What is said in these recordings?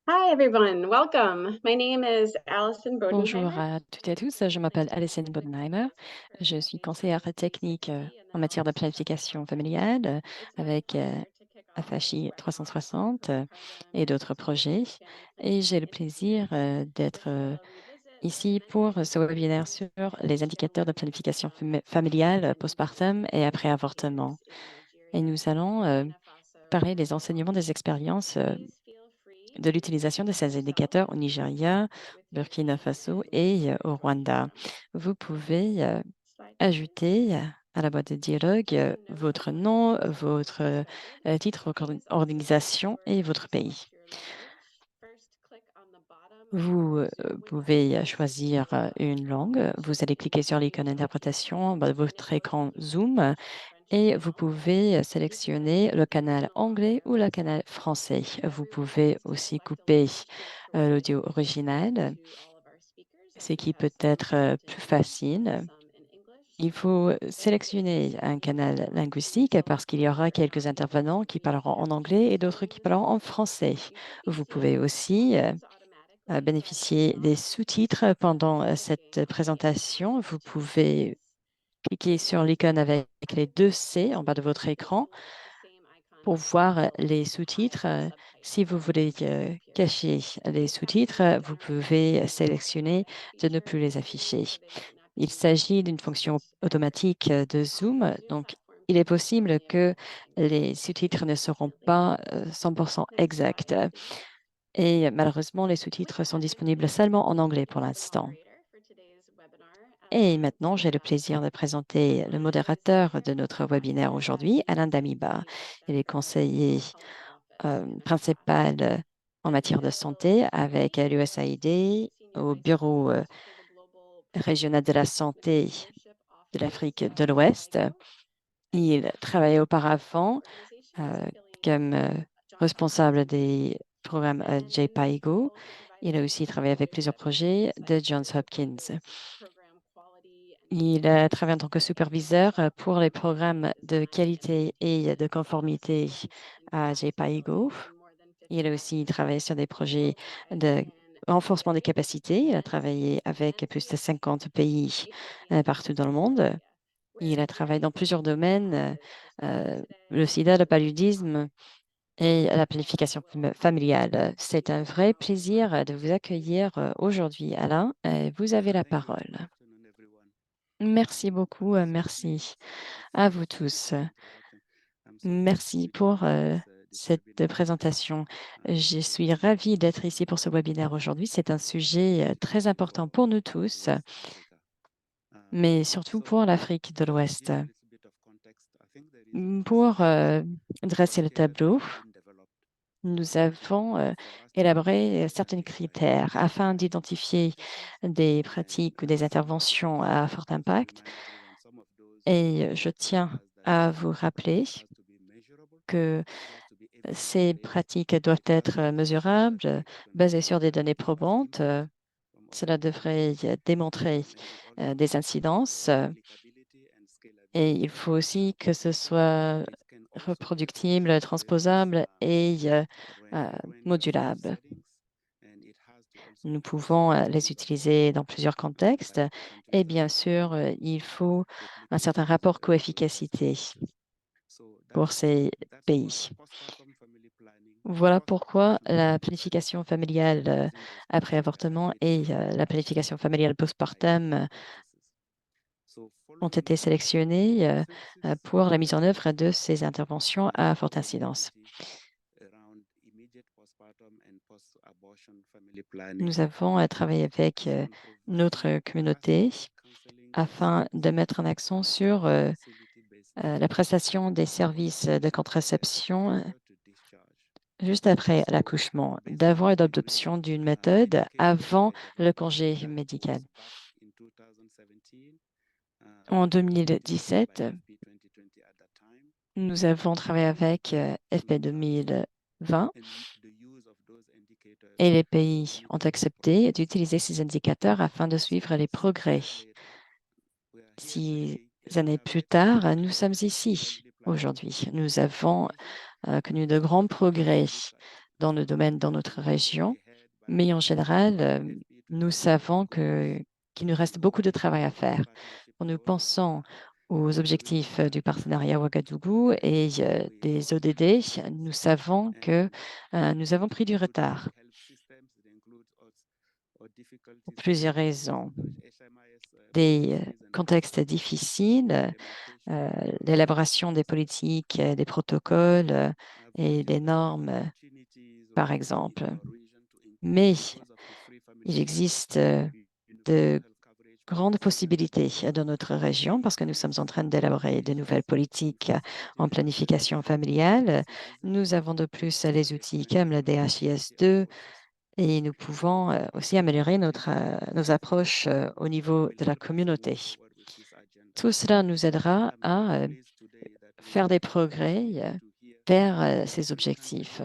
Hi everyone, welcome. My name is Allison Bonjour Bodenheimer. à toutes et à tous, je m'appelle Alison Bodenheimer. Je suis conseillère technique en matière de planification familiale avec Afashi 360 et d'autres projets. Et j'ai le plaisir d'être ici pour ce webinaire sur les indicateurs de planification familiale postpartum et après avortement. Et nous allons parler des enseignements des expériences de l'utilisation de ces indicateurs au Nigeria, Burkina Faso et au Rwanda. Vous pouvez ajouter à la boîte de dialogue votre nom, votre titre d'organisation et votre pays. Vous pouvez choisir une langue. Vous allez cliquer sur l'icône d'interprétation de votre écran Zoom et vous pouvez sélectionner le canal anglais ou le canal français. Vous pouvez aussi couper l'audio original, ce qui peut être plus facile. Il faut sélectionner un canal linguistique parce qu'il y aura quelques intervenants qui parleront en anglais et d'autres qui parleront en français. Vous pouvez aussi bénéficier des sous-titres pendant cette présentation. Vous pouvez cliquez sur l'icône avec les deux C en bas de votre écran pour voir les sous-titres. Si vous voulez cacher les sous-titres, vous pouvez sélectionner de ne plus les afficher. Il s'agit d'une fonction automatique de Zoom, donc il est possible que les sous-titres ne seront pas 100% exacts. Et malheureusement, les sous-titres sont disponibles seulement en anglais pour l'instant. Et maintenant, j'ai le plaisir de présenter le modérateur de notre webinaire aujourd'hui, Alain Damiba. Il est conseiller principal en matière de santé avec l'USAID au Bureau régional de la santé de l'Afrique de l'Ouest. Il travaillait auparavant euh, comme responsable des programmes JPIGO. Il a aussi travaillé avec plusieurs projets de Johns Hopkins. Il a travaillé en tant que superviseur pour les programmes de qualité et de conformité à JPIGO. Il a aussi travaillé sur des projets de renforcement des capacités. Il a travaillé avec plus de 50 pays partout dans le monde. Il a travaillé dans plusieurs domaines, le sida, le paludisme et la planification familiale. C'est un vrai plaisir de vous accueillir aujourd'hui, Alain. Vous avez la Thank you. parole. Good afternoon, everyone. Merci beaucoup. This Merci is à vous such a tous. great introduction. I'm so happy to Merci be part pour of this cette webinar. présentation. Je This suis is ravie uh, d'être ici pour ce webinaire aujourd'hui. C'est un sujet très especially important for pour nous tous, West Africa. mais surtout pour So, l'Afrique de to l'Ouest. give a little bit of context, I think there is a Pour process or dresser le criteria that tableau, have been developed nous avons for us to élaboré certains identify critères afin d'identifier practices des and pratiques ou des some of interventions those, à fort to impact. remind everyone, some of those Et je tiens areas that à vous rappeler it has to be measurable, que it has to be evidence ces based, pratiques doivent it has être to be something that mesurables, can be basées sur des proven données as probantes. impact. Some of Cela those, devrait démontrer and it also des has to have incidences replicability and et il scalability. faut aussi que ce soit It can also be reproductible, efficient for use transposable et when reference modulable. settings, and it has to also Nous be pouvons les sustainable utiliser dans plusieurs contextes by et countries as bien well. sûr, il faut un certain Replicability is rapport very crucial. coefficacité So pour ces that's what pays. postpartum family planning or Voilà pourquoi post-abortion la planning planification familiale using those après criteria avortement is et very la important planification familiale for ideal postpartum practices. So ont following été sélectionnés consensus pour la mise en and œuvre de ces interventions à forte incidence. unity around immediate postpartum and post-abortion family planning Nous avons travaillé avec on providing notre communauté customized counseling afin de services mettre un accent sur and facility-based la care prestation des services de contraception prior to discharge. juste après So l'accouchement, d'avant et basically, d'adoption d'une méthode indicators avant were le developed and congé médical. diagnosed back in 2017. En They were developed by 2017, FP 2020 at that time, nous avons travaillé avec FP 2020 and the use of those indicators et les has pays ont proven accepté efficacy. d'utiliser ces indicateurs afin de suivre les progrès. 6 years later, we are here 6 today années plus elaborating tard, on nous sommes postpartum ici family planning aujourd'hui. Nous and avons using connu de grands progrès family dans le domaine dans notre région, mais en général, nous savons qu'il nous reste beaucoup de travail à faire. Quand nous pensons aux objectifs du partenariat Ouagadougou et des ODD, nous savons que nous avons pris du retard pour plusieurs raisons. Des contextes difficiles, l'élaboration des politiques, des protocoles et des normes, par exemple. Mais il existe de grandes possibilités dans notre région parce que nous sommes en train d'élaborer de nouvelles politiques en planification familiale. Nous avons de plus les outils comme le DHIS2 et nous pouvons aussi améliorer nos approches au niveau de la communauté. Tout cela nous aidera à faire des progrès vers ces objectifs.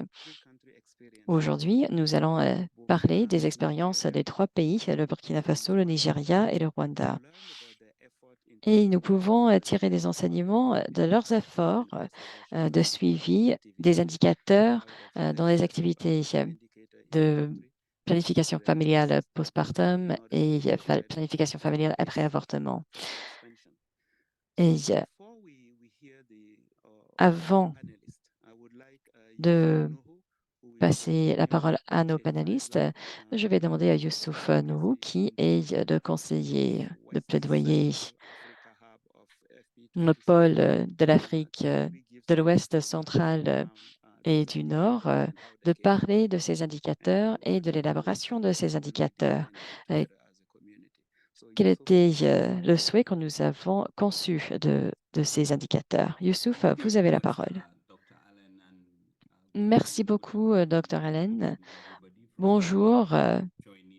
Aujourd'hui, nous allons parler des expériences des 3 pays, le Burkina Faso, le Nigeria et le Rwanda. Et nous pouvons tirer des enseignements de leurs efforts de suivi des indicateurs dans les activités de planification familiale postpartum et planification familiale après avortement. Et avant de passer la parole à nos panélistes, je vais demander à Youssouf Nourou, qui est le conseiller de plaidoyer le pôle de l'Afrique de l'Ouest central et du Nord, de parler de ces indicateurs et de l'élaboration de ces indicateurs. Quel était le souhait que nous avons conçu de ces indicateurs? Youssouf, vous avez la parole. Merci beaucoup, Dr. Allen. Bonjour,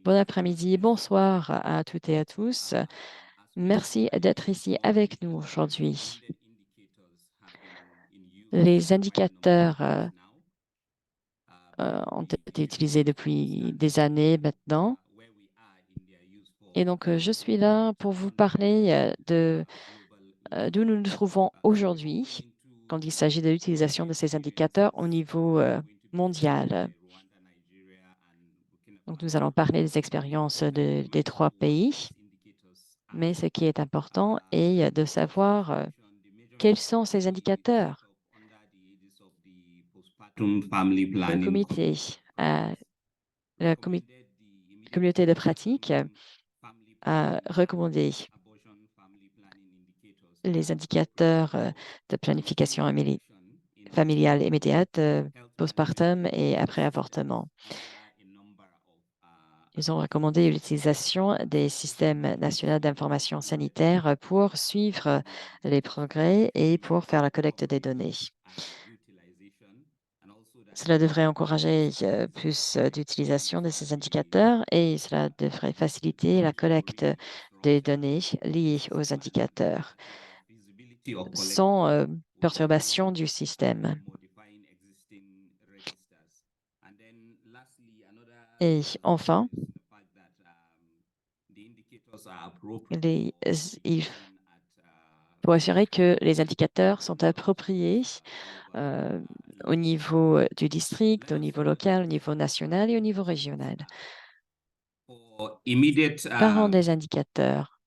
bon après-midi, bonsoir à toutes et à tous. Merci d'être ici avec nous aujourd'hui. Les indicateurs ont été utilisés depuis des années maintenant. Et donc, je suis là pour vous parler d'où nous nous trouvons aujourd'hui quand il s'agit de l'utilisation de ces indicateurs au niveau mondial. Donc, nous allons parler des expériences des 3 pays, mais ce qui est important est de savoir quels sont ces indicateurs. Le comité, la communauté de pratique a recommandé les indicateurs de planification familiale immédiate, postpartum et après avortement. Ils ont recommandé l'utilisation des systèmes nationaux d'information sanitaire pour suivre les progrès et pour faire la collecte des données. Cela devrait encourager plus d'utilisation de ces indicateurs et cela devrait faciliter la collecte des données liées aux indicateurs sans perturbation du système. Et enfin, il faut assurer que les indicateurs sont appropriés au niveau du district, au niveau local, au niveau national et au niveau régional. Parlons des indicateurs.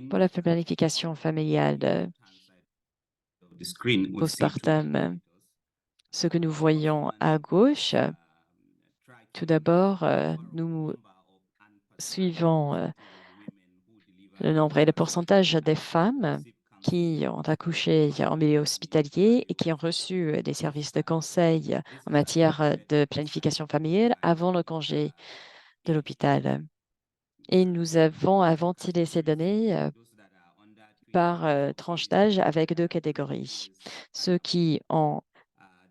Pour la planification familiale postpartum, ce que nous voyons à gauche, tout d'abord, nous suivons le nombre et le pourcentage des femmes qui ont accouché en milieu hospitalier et qui ont reçu des services de conseil en matière de planification familiale avant le congé de l'hôpital. Et nous avons à ventiler ces données par tranche d'âge avec 2 catégories. Ceux qui ont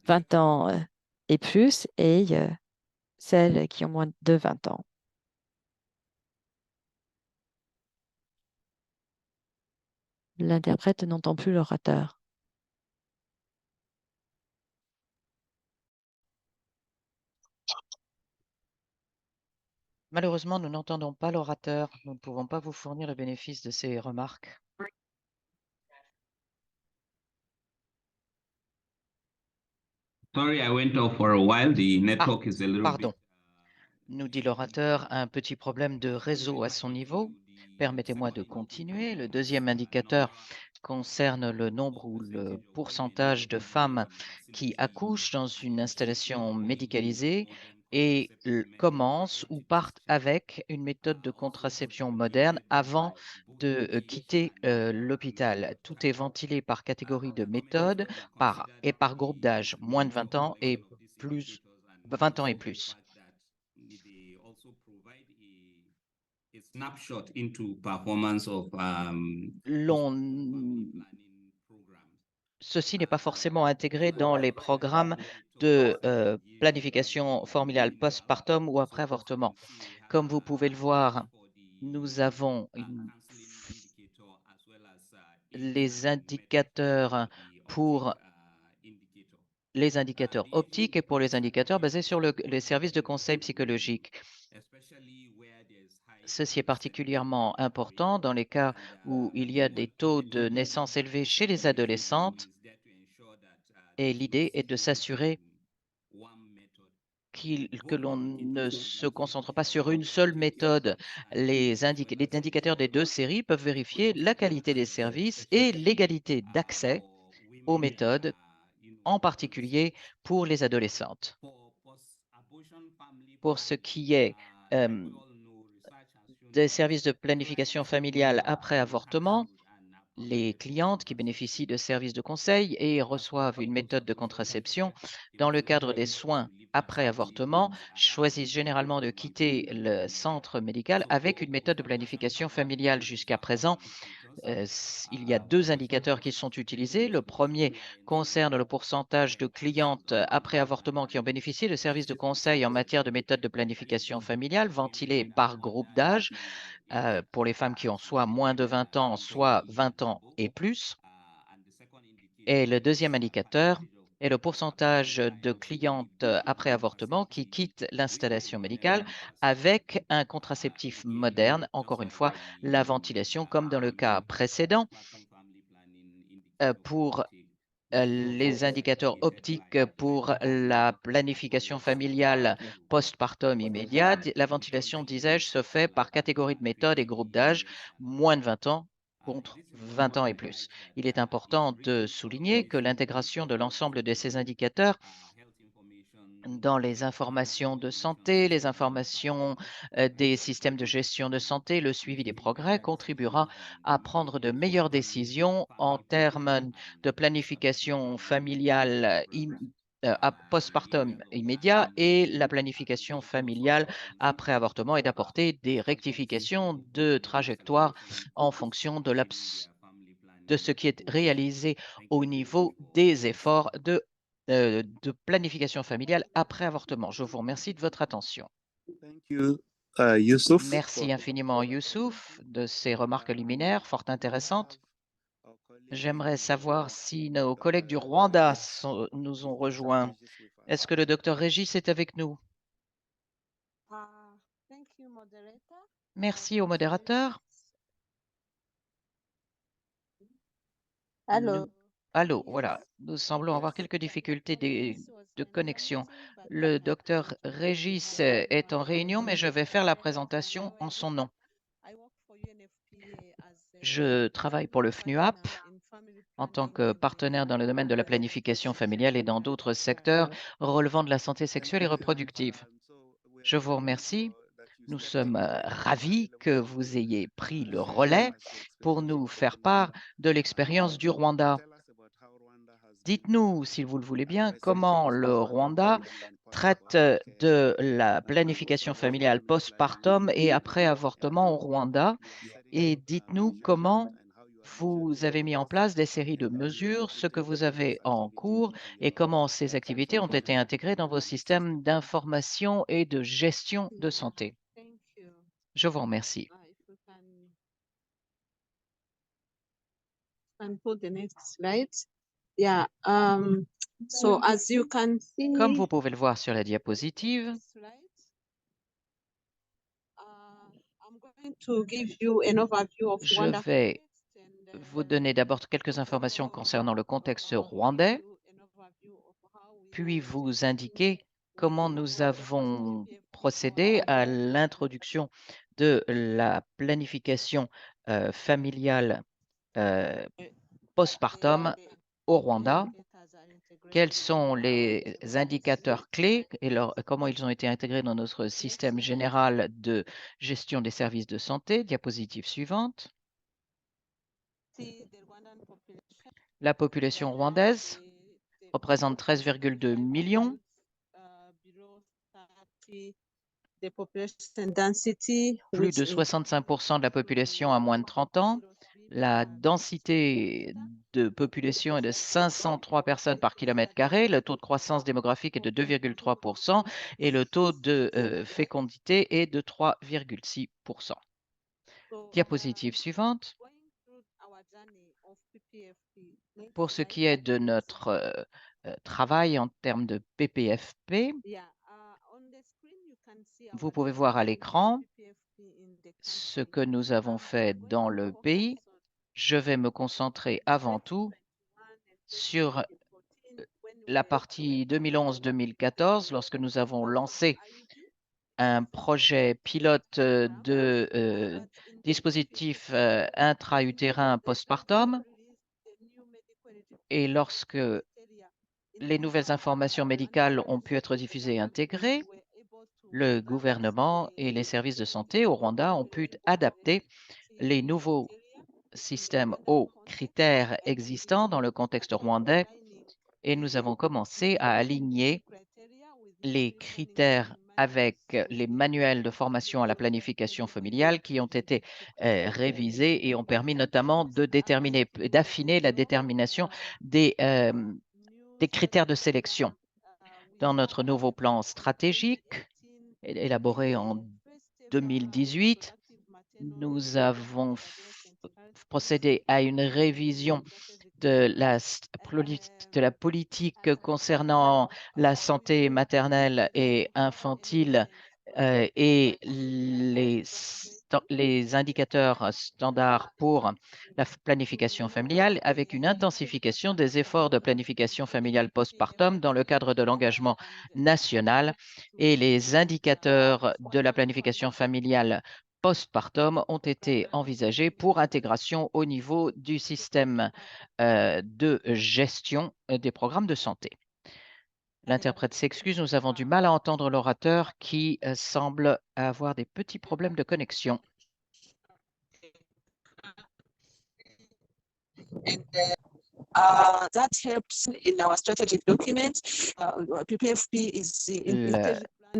20 ans et plus et celles qui ont moins de 20 ans. L'interprète n'entend plus l'orateur. Malheureusement, nous n'entendons pas l'orateur. Nous ne pouvons pas vous fournir le bénéfice de ces remarques. Sorry, I went off for a while. The network is a little bit. Pardon, nous dit l'orateur, a un petit problème de réseau à son niveau. Permettez-moi de continuer. Le deuxième indicateur concerne le nombre ou le pourcentage de femmes qui accouchent dans une installation médicalisée et commencent ou partent avec une méthode de contraception moderne avant de quitter l'hôpital. Tout est ventilé par catégorie de méthode et par groupe d'âge, moins de 20 ans et plus, 20 ans et plus. They also provide a snapshot into performance of Ceci n'est pas forcément intégré dans les programmes de planification familiale postpartum ou après avortement. Comme vous pouvez le voir, nous avons les indicateurs pour les indicateurs optiques et pour les indicateurs basés sur les services de conseil psychologique. Ceci est particulièrement important dans les cas où il y a des taux de naissance élevés chez les adolescentes et l'idée est de s'assurer que l'on ne se concentre pas sur une seule méthode. Les indicateurs des deux séries peuvent vérifier la qualité des services et l'égalité d'accès aux méthodes, en particulier pour les adolescentes. Pour ce qui est des services de planification familiale après avortement, les clientes qui bénéficient de services de conseil et reçoivent une méthode de contraception dans le cadre des soins après avortement choisissent généralement de quitter le centre médical avec une méthode de planification familiale. Jusqu'à présent, il y a deux indicateurs qui sont utilisés. Le premier concerne le pourcentage de clientes après avortement qui ont bénéficié de services de conseil en matière de méthode de planification familiale ventilés par groupe d'âge pour les femmes qui ont soit moins de 20 ans, soit 20 ans et plus. Et le deuxième indicateur est le pourcentage de clientes après avortement qui quittent l'installation médicale avec un contraceptif moderne, encore une fois, la ventilation comme dans le cas précédent. Pour les indicateurs optiques pour la planification familiale postpartum immédiate, la ventilation, disais-je, se fait par catégorie de méthode et groupe d'âge, moins de 20 ans contre 20 ans et plus. Il est important de souligner que l'intégration de l'ensemble de ces indicateurs dans les informations de santé, les informations des systèmes de gestion de santé, le suivi des progrès contribuera à prendre de meilleures décisions en termes de planification familiale postpartum immédiat et la planification familiale après avortement et d'apporter des rectifications de trajectoire en fonction de ce qui est réalisé au niveau des efforts de planification familiale après avortement. Je vous remercie de votre attention. Thank you, Youssouf. Merci infiniment, Youssouf, de ces remarques liminaires fort intéressantes. J'aimerais savoir si nos collègues du Rwanda nous ont rejoints. Est-ce que le docteur Régis est avec nous? Merci au modérateur. Allô, voilà. Nous semblons avoir quelques difficultés de connexion. Le docteur Régis est en réunion, mais je vais faire la présentation en son nom. Je travaille pour le FNUAP en tant que partenaire dans le domaine de la planification familiale et dans d'autres secteurs relevant de la santé sexuelle et reproductive. Je vous remercie. Nous sommes ravis que vous ayez pris le relais pour nous faire part de l'expérience du Rwanda. Dites-nous, si vous le voulez bien, comment le Rwanda traite de la planification familiale postpartum et après avortement au Rwanda. Et dites-nous comment vous avez mis en place des séries de mesures, ce que vous avez en cours et comment ces activités ont été intégrées dans vos systèmes d'information et de gestion de santé. Je vous remercie. Comme vous pouvez le voir sur la diapositive, je vais vous donner d'abord quelques informations concernant le contexte rwandais puis vous indiquer comment nous avons procédé à l'introduction de la planification familiale postpartum au Rwanda. Quels sont les indicateurs clés et comment ils ont été intégrés dans notre système général de gestion des services de santé. Diapositive suivante. La population rwandaise représente 13,2 millions. Plus de 65% de la population a moins de 30 ans. La densité de population est de 503 personnes par kilomètre carré. Le taux de croissance démographique est de 2,3% et le taux de fécondité est de 3,6%. Diapositive suivante. Pour ce qui est de notre travail en termes de PPFP, vous pouvez voir à l'écran ce que nous avons fait dans le pays. Je vais me concentrer avant tout sur la partie 2011-2014, lorsque nous avons lancé un projet pilote de dispositif intra-utérin postpartum. Et lorsque les nouvelles informations médicales ont pu être diffusées et intégrées, le gouvernement et les services de santé au Rwanda ont pu adapter les nouveaux systèmes aux critères existants dans le contexte rwandais et nous avons commencé à aligner les critères avec les manuels de formation à la planification familiale qui ont été révisés et ont permis notamment de déterminer, d'affiner la détermination des critères de sélection. Dans notre nouveau plan stratégique, élaboré en 2018, nous avons procédé à une révision de la politique concernant la santé maternelle et infantile et les indicateurs standards pour la planification familiale, avec une intensification des efforts de planification familiale postpartum dans le cadre de l'engagement national, et les indicateurs de la planification familiale postpartum ont été envisagés pour intégration au niveau du système de gestion des programmes de santé. L'interprète s'excuse, nous avons du mal à entendre l'orateur qui semble avoir des petits problèmes de connexion. That helps in our strategic document. PPFP is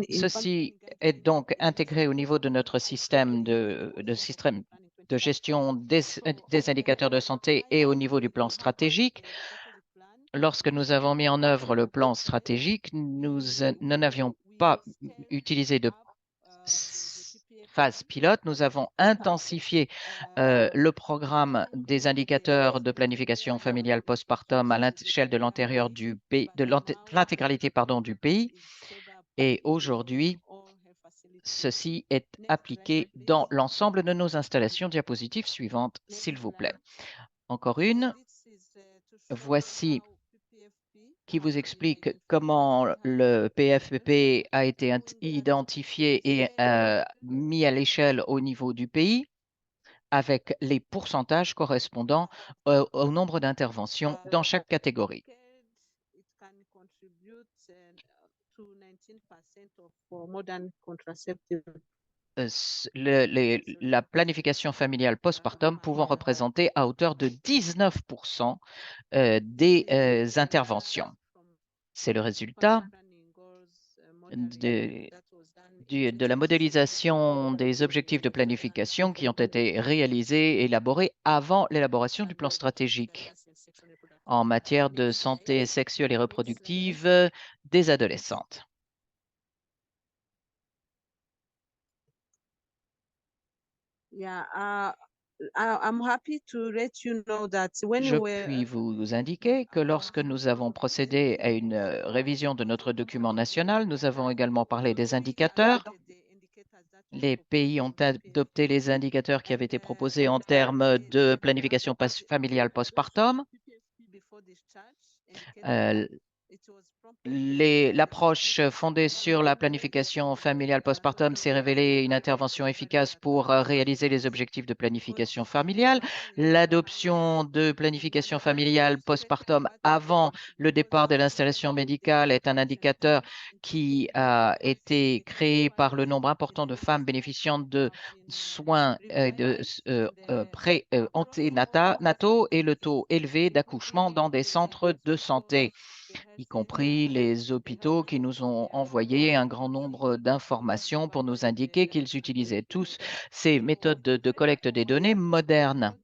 Ceci est donc intégré au niveau de notre système de gestion des indicateurs de santé et au niveau du plan stratégique. Lorsque nous avons mis en œuvre le plan stratégique, nous n'avions pas utilisé de phase pilote. Nous avons intensifié le programme des indicateurs de planification familiale postpartum à l'échelle de l'intégralité du pays. Et aujourd'hui, ceci est appliqué dans l'ensemble de nos installations. Diapositive suivante, s'il vous plaît. Encore une. Voici qui vous explique comment le PFPP a été identifié et mis à l'échelle au niveau du pays, avec les pourcentages correspondant au nombre d'interventions dans chaque catégorie. La planification familiale postpartum pouvant représenter à hauteur de 19% des interventions. C'est le résultat de la modélisation des objectifs de planification qui ont été réalisés et élaborés avant l'élaboration du plan stratégique en matière de santé sexuelle et reproductive des adolescentes. Je puis vous indiquer que lorsque nous avons procédé à une révision de notre document national, nous avons également parlé des indicateurs. Les pays ont adopté les indicateurs qui avaient été proposés en termes de planification familiale postpartum. L'approche fondée sur la planification familiale postpartum s'est révélée une intervention efficace pour réaliser les objectifs de planification familiale. L'adoption de planification familiale postpartum avant le départ de l'installation médicale est un indicateur qui a été créé par le nombre important de femmes bénéficiant de soins anténataux et le taux élevé d'accouchement dans des centres de santé, y compris les hôpitaux qui nous ont envoyé un grand nombre d'informations pour nous indiquer qu'ils utilisaient tous ces méthodes de collecte des données modernes.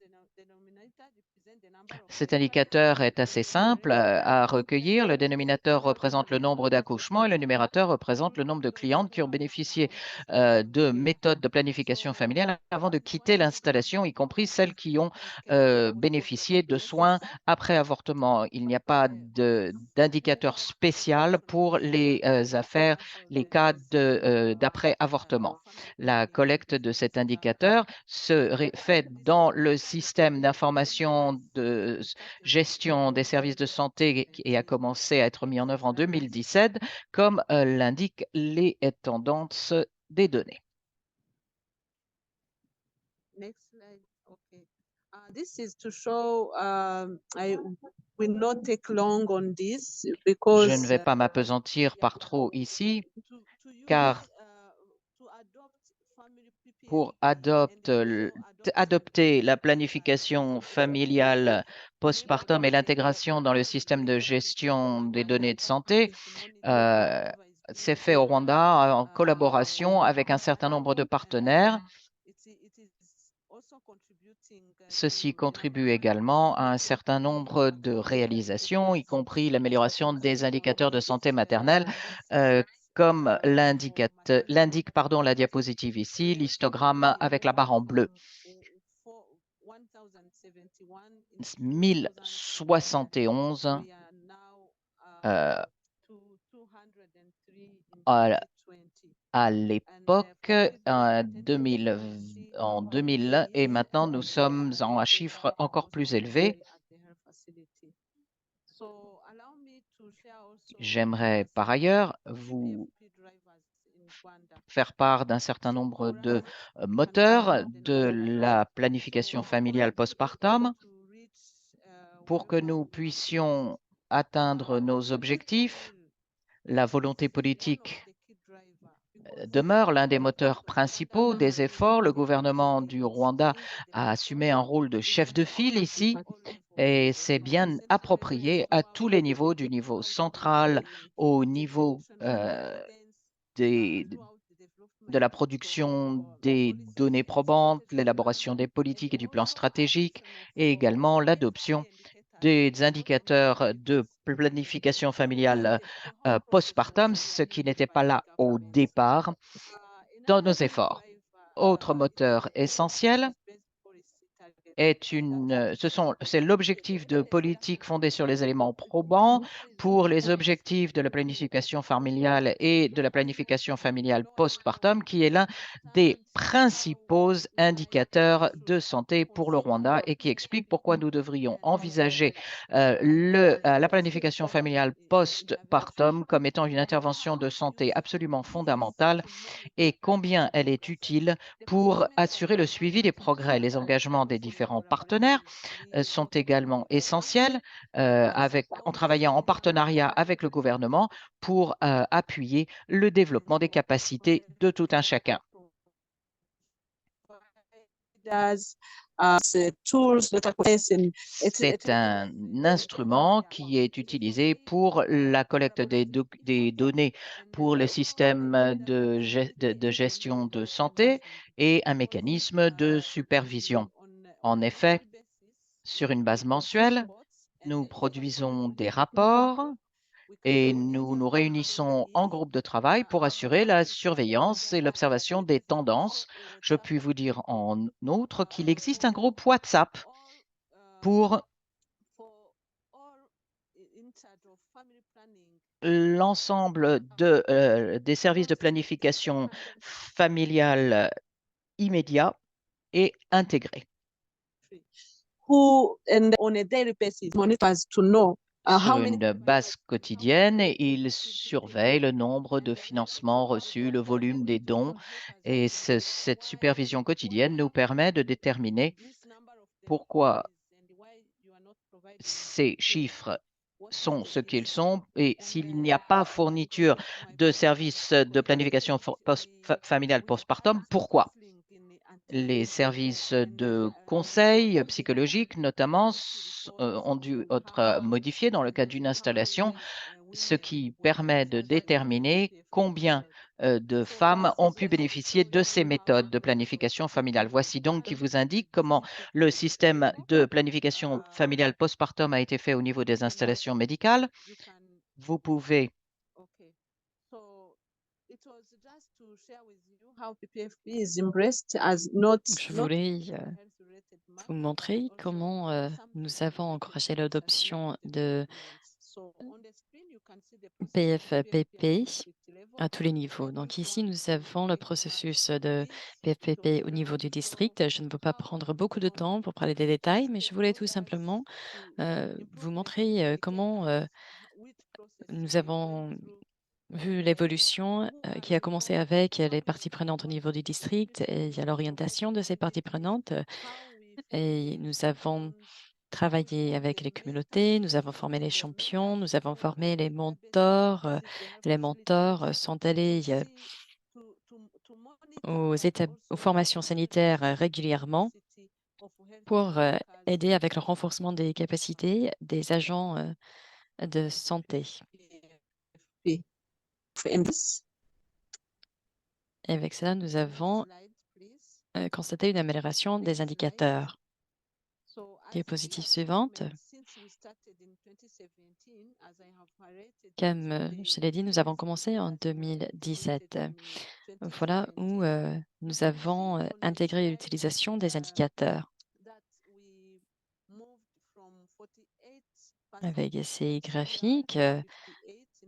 Cet indicateur est assez simple à recueillir. Le dénominateur représente le nombre d'accouchements et le numérateur représente le nombre de clientes qui ont bénéficié de méthodes de planification familiale avant de quitter l'installation, y compris celles qui ont bénéficié de soins après avortement. Il n'y a pas d'indicateur spécial pour les les cas d'après avortement. La collecte de cet indicateur se fait dans le système d'information de gestion des services de santé et a commencé à être mis en œuvre en 2017, comme l'indiquent les tendances des données. Next slide. Okay. This is to show. I will not take long on this because Je ne vais pas m'appesantir par trop ici, car pour adopter la planification familiale postpartum et l'intégration dans le système de gestion des données de santé, c'est fait au Rwanda en collaboration avec un certain nombre de partenaires. Ceci contribue également à un certain nombre de réalisations, y compris l'amélioration des indicateurs de santé maternelle, comme l'indique la diapositive ici, l'histogramme avec la barre en bleu. 1071 à l'époque, en 2000, et maintenant nous sommes en un chiffre encore plus élevé. J'aimerais par ailleurs vous faire part d'un certain nombre de moteurs de la planification familiale postpartum pour que nous puissions atteindre nos objectifs. La volonté politique demeure l'un des moteurs principaux des efforts. Le gouvernement du Rwanda a assumé un rôle de chef de file ici et c'est bien approprié à tous les niveaux, du niveau central au niveau de la production des données probantes, l'élaboration des politiques et du plan stratégique et également l'adoption des indicateurs de planification familiale postpartum, ce qui n'était pas là au départ dans nos efforts. Autre moteur essentiel c'est l'objectif de politique fondé sur les éléments probants pour les objectifs de la planification familiale et de la planification familiale postpartum, qui est l'un des principaux indicateurs de santé pour le Rwanda et qui explique pourquoi nous devrions envisager la planification familiale postpartum comme étant une intervention de santé absolument fondamentale et combien elle est utile pour assurer le suivi des progrès. Les engagements des différents partenaires sont également essentiels en travaillant en partenariat avec le gouvernement pour appuyer le développement des capacités de tout un chacun. C'est un instrument qui est utilisé pour la collecte des données pour le système de gestion de santé et un mécanisme de supervision. En effet, sur une base mensuelle, nous produisons des rapports et nous nous réunissons en groupe de travail pour assurer la surveillance et l'observation des tendances. Je puis vous dire en outre qu'il existe un groupe WhatsApp pour l'ensemble des services de planification familiale immédiat et intégré. Who and on a daily basis monitors to know How Sur many une base quotidienne, il surveille le nombre de financements reçus, le volume des dons, et cette supervision quotidienne nous permet de déterminer pourquoi ces chiffres sont ce qu'ils sont et s'il n'y a pas fourniture de services de planification familiale postpartum, pourquoi? Les services de conseil psychologique, notamment, ont dû être modifiés dans le cas d'une installation, ce qui permet de déterminer combien de femmes ont pu bénéficier de ces méthodes de planification familiale. Voici donc qui vous indique comment le système de planification familiale postpartum a été fait au niveau des installations médicales. Vous pouvez Okay. So it was just to share with you how PPFP is embraced as not Je not voulais health-related vous matter, montrer but also comment some nous avons encouragé related l'adoption de elements. So on the screen, you can see the process of PFPP district level. à tous les niveaux. Donc ici, nous avons le processus de PFPP au niveau du district. Je ne peux pas prendre beaucoup de temps pour parler des détails, mais je voulais tout simplement vous montrer comment nous avons vu l'évolution qui a commencé avec les parties prenantes au niveau du district et l'orientation de ces parties prenantes. Et nous avons travaillé avec les communautés, nous avons formé les champions, nous avons formé les mentors. Les mentors sont allés aux formations sanitaires régulièrement pour aider avec le renforcement des capacités des agents de santé. Et avec cela, nous avons constaté une amélioration des indicateurs. Diapositive suivante. Comme je l'ai dit, nous avons commencé en 2017. Voilà où nous avons intégré l'utilisation des indicateurs. Avec ces graphiques,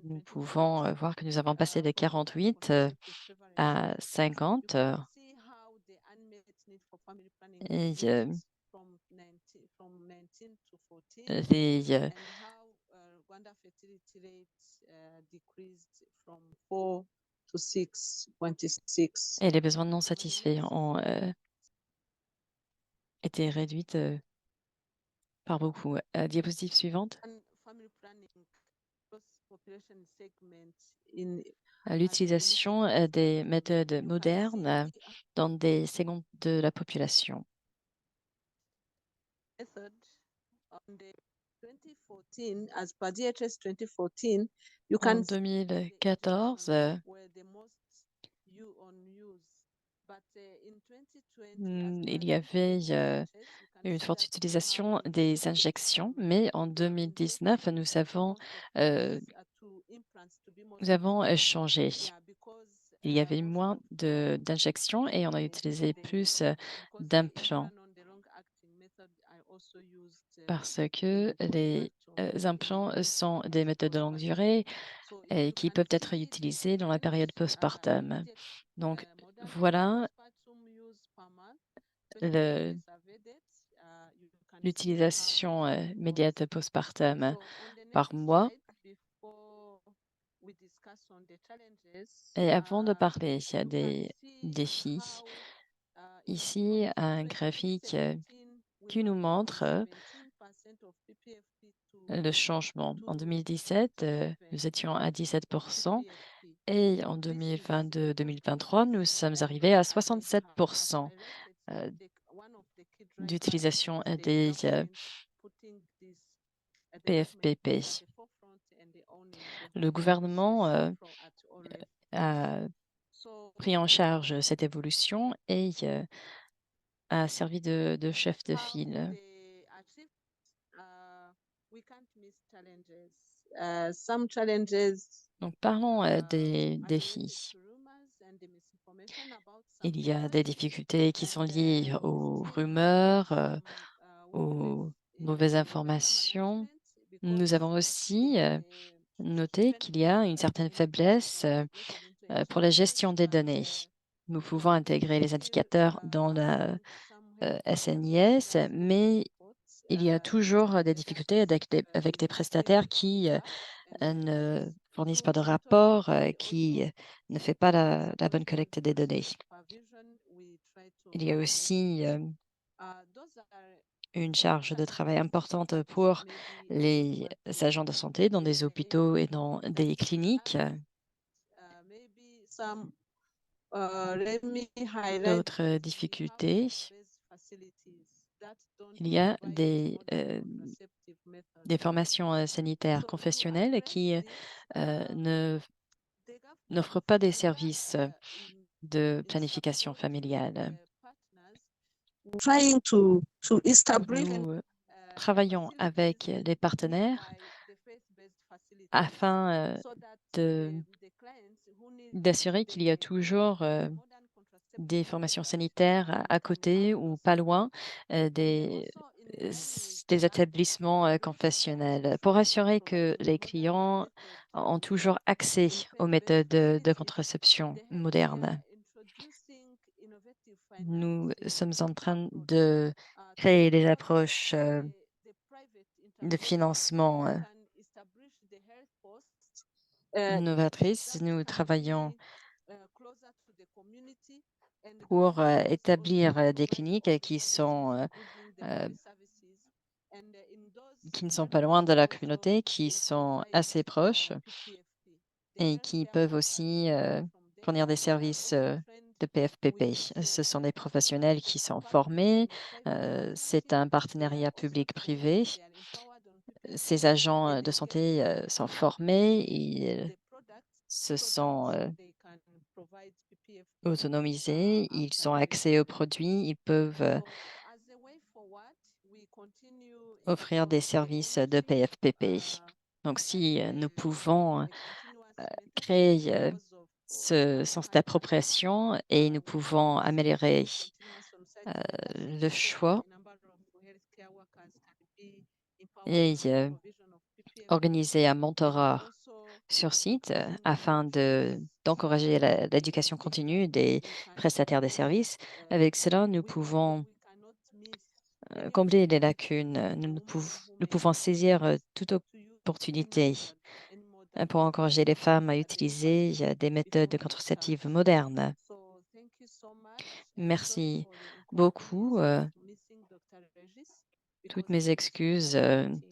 nous pouvons voir que nous avons passé de 48 à 50. Et les besoins non satisfaits ont été réduits par beaucoup. Diapositive suivante. L'utilisation des méthodes modernes dans des segments de la population. En 2014, il y avait une forte utilisation des injections, mais en 2019, nous avons changé. Il y avait moins d'injections et on a utilisé plus d'implants parce que les implants sont des méthodes de longue durée et qui peuvent être utilisées dans la période postpartum. Donc, voilà l'utilisation médiate postpartum par mois. Et avant de parler des défis, ici, un graphique qui nous montre le changement. En 2017, nous étions à 17% et en 2022-2023, nous sommes arrivés à 67% d'utilisation des PFPP. Le gouvernement a pris en charge cette évolution et a servi de chef de file. Donc, parlons des défis. Il y a des difficultés qui sont liées aux rumeurs, aux mauvaises informations. Nous avons aussi noté qu'il y a une certaine faiblesse pour la gestion des données. Nous pouvons intégrer les indicateurs dans la SNIS, mais il y a toujours des difficultés avec des prestataires qui ne fournissent pas de rapport, qui ne fait pas la bonne collecte des données. Il y a aussi une charge de travail importante pour les agents de santé dans des hôpitaux et dans des cliniques. D'autres difficultés, il y a des formations sanitaires confessionnelles qui n'offrent pas des services de planification familiale. Nous travaillons avec les partenaires afin d'assurer qu'il y a toujours des formations sanitaires à côté ou pas loin des établissements confessionnels pour assurer que les clients ont toujours accès aux méthodes de contraception modernes. Nous sommes en train de créer des approches de financement novatrices. Nous travaillons pour établir des cliniques qui ne sont pas loin de la communauté, qui sont assez proches et qui peuvent aussi fournir des services de PFPP. Ce sont des professionnels qui sont formés. C'est un partenariat public-privé. Ces agents de santé sont formés, ils se sont autonomisés, ils ont accès aux produits, ils peuvent offrir des services de PFPP. Donc, si nous pouvons créer ce sens d'appropriation et nous pouvons améliorer le choix et organiser un mentorat sur site afin d'encourager l'éducation continue des prestataires de services. Avec cela, nous pouvons combler les lacunes. Nous pouvons saisir toute opportunité pour encourager les femmes à utiliser des méthodes contraceptives modernes. Merci beaucoup. Toutes mes excuses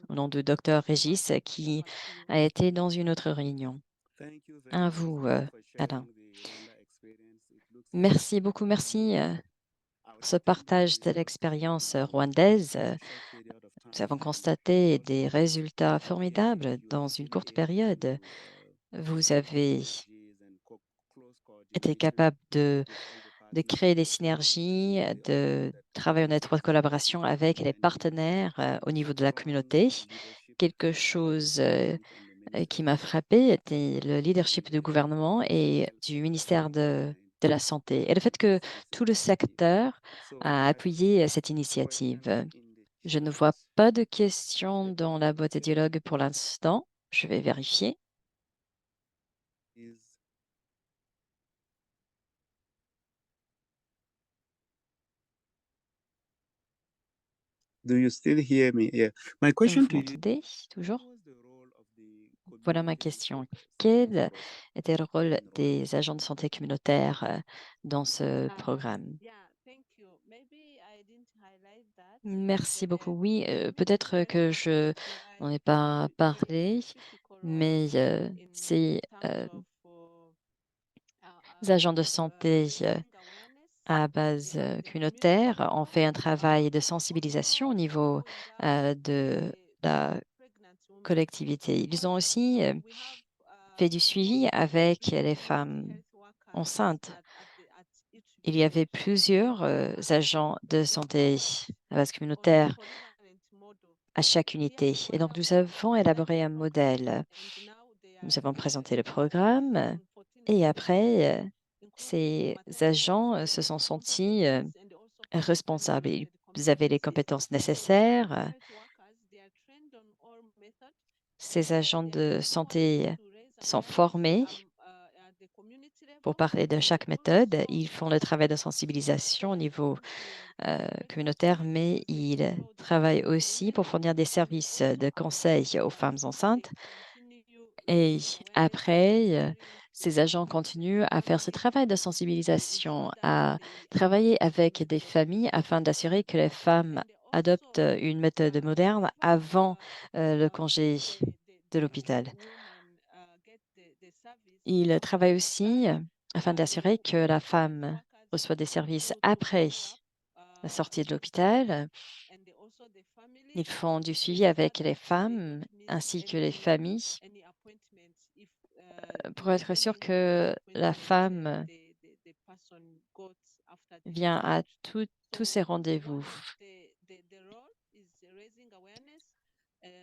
au nom du docteur Régis qui a été dans une autre réunion. À vous, Alain. Merci beaucoup, merci pour ce partage de l'expérience rwandaise. Nous avons constaté des résultats formidables dans une courte période. Vous avez été capable de créer des synergies, de travailler en étroite collaboration avec les partenaires au niveau de la communauté. Quelque chose qui m'a frappé était le leadership du gouvernement et du ministère de la Santé et le fait que tout le secteur a appuyé cette initiative. Je ne vois pas de questions dans la boîte de dialogue pour l'instant. Je vais vérifier. Do you still hear me? Yeah. My question Vous to you, m'entendez toujours? what was the role of the Voilà ma community question. workers Quel for était le rôle the des rollout? agents de santé communautaire dans ce programme? Merci beaucoup. Oui, peut-être que je n'en ai pas parlé, mais ces agents de santé à base communautaire ont fait un travail de sensibilisation au niveau de la collectivité. Ils ont aussi fait du suivi avec les femmes enceintes. Il y avait plusieurs agents de santé à base communautaire à chaque unité. Et donc, nous avons élaboré un modèle. Nous avons présenté le programme et après, ces agents se sont sentis responsables. Ils avaient les compétences nécessaires. Ces agents de santé sont formés pour parler de chaque méthode. Ils font le travail de sensibilisation au niveau communautaire, mais ils travaillent aussi pour fournir des services de conseil aux femmes enceintes. Et après, ces agents continuent à faire ce travail de sensibilisation, à travailler avec des familles afin d'assurer que les femmes adoptent une méthode moderne avant le congé de l'hôpital. Ils travaillent aussi afin d'assurer que la femme reçoit des services après la sortie de l'hôpital. Ils font du suivi avec les femmes ainsi que les familles pour être sûr que la femme vient à tous ces rendez-vous.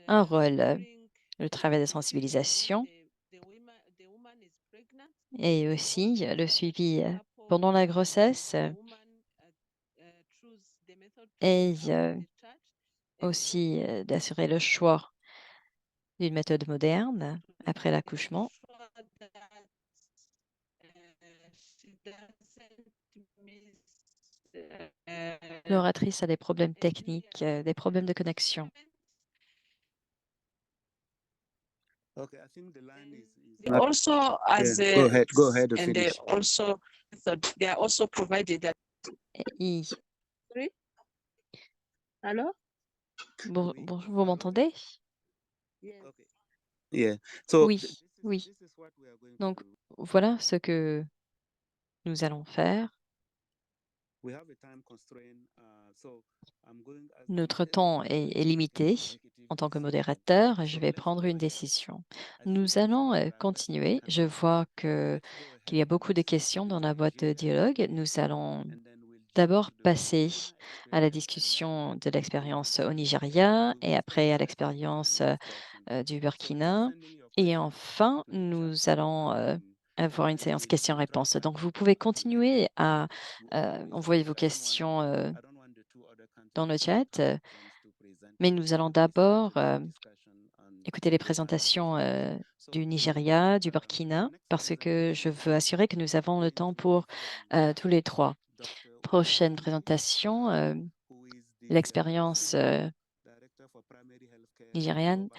Un rôle, le travail de sensibilisation et aussi le suivi pendant la grossesse et aussi d'assurer le choix d'une méthode moderne après l'accouchement. L'oratrice a des problèmes techniques, des problèmes de connexion. Okay, I think the line is They not. also, as Yeah, a, go ahead and and they finish. also, they are also provided that. Et- Sorry? Hello? Bonjour, vous m'entendez? Yes. Okay. Yeah. So Oui, this oui. is what we are going Donc, to do. voilà ce que nous allons faire. We have a time constraint, so I'm going as Notre temps est limité. En tant que modérateur, je vais prendre une décision. Nous allons continuer. Je vois qu'il y a beaucoup de questions dans la boîte de dialogue. Nous allons d'abord passer à la discussion de l'expérience au Nigeria et après à l'expérience du Burkina. Et enfin, nous allons avoir une séance questions-réponses. Donc, vous pouvez continuer à envoyer vos questions dans le chat, mais nous allons d'abord écouter les présentations du Nigeria, du Burkina, parce que je veux assurer que nous avons le temps pour tous les trois. Prochaine présentation, l'expérience nigériane.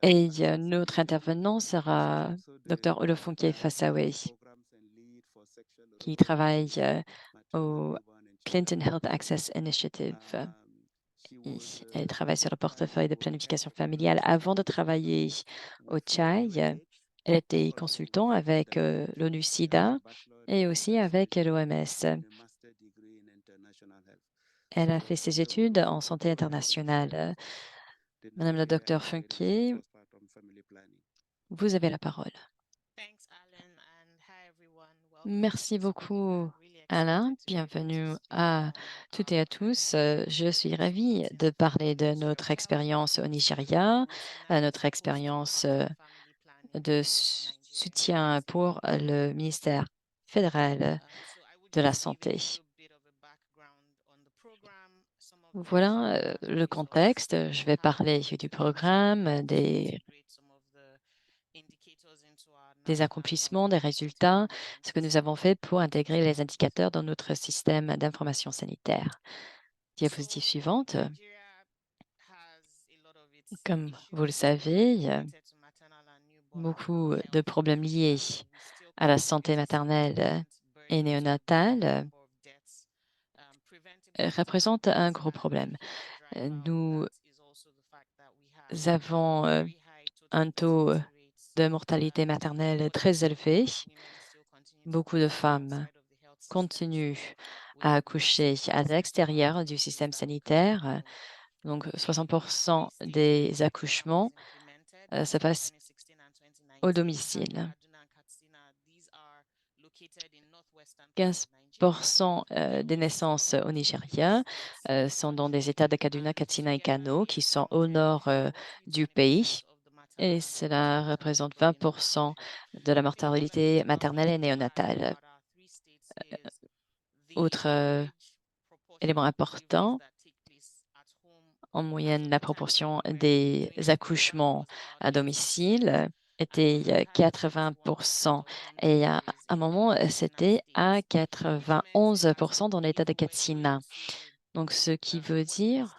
Et notre intervenant sera Dr. Olofunke Fasawe, qui travaille au Clinton Health Access Initiative. Et elle travaille sur le portefeuille de planification familiale. Avant de travailler au Tchad, elle était consultant avec l'ONU-SIDA et aussi avec l'OMS. Elle a fait ses études en santé internationale. Madame la docteure Funke, vous avez la parole. Merci beaucoup, Alain. Bienvenue à toutes et à tous. Je suis ravie de parler de notre expérience au Nigeria, notre expérience de soutien pour le ministère fédéral de la Santé. Voilà le contexte. Je vais parler du programme, des accomplissements, des résultats, ce que nous avons fait pour intégrer les indicateurs dans notre système d'information sanitaire. Diapositive suivante. Comme vous le savez, beaucoup de problèmes liés à la santé maternelle et néonatale représentent un gros problème. Nous avons un taux de mortalité maternelle très élevé. Beaucoup de femmes continuent à accoucher à l'extérieur du système sanitaire. Donc, 60% des accouchements se passent au domicile. 15% des naissances au Nigeria sont dans des États de Kaduna, Katsina et Kano, qui sont au nord du pays. Et cela représente 20% de la mortalité maternelle et néonatale. Autre élément important, en moyenne, la proportion des accouchements à domicile était 80%. Et à un moment, c'était à 91% dans l'État de Katsina. Donc, ce qui veut dire,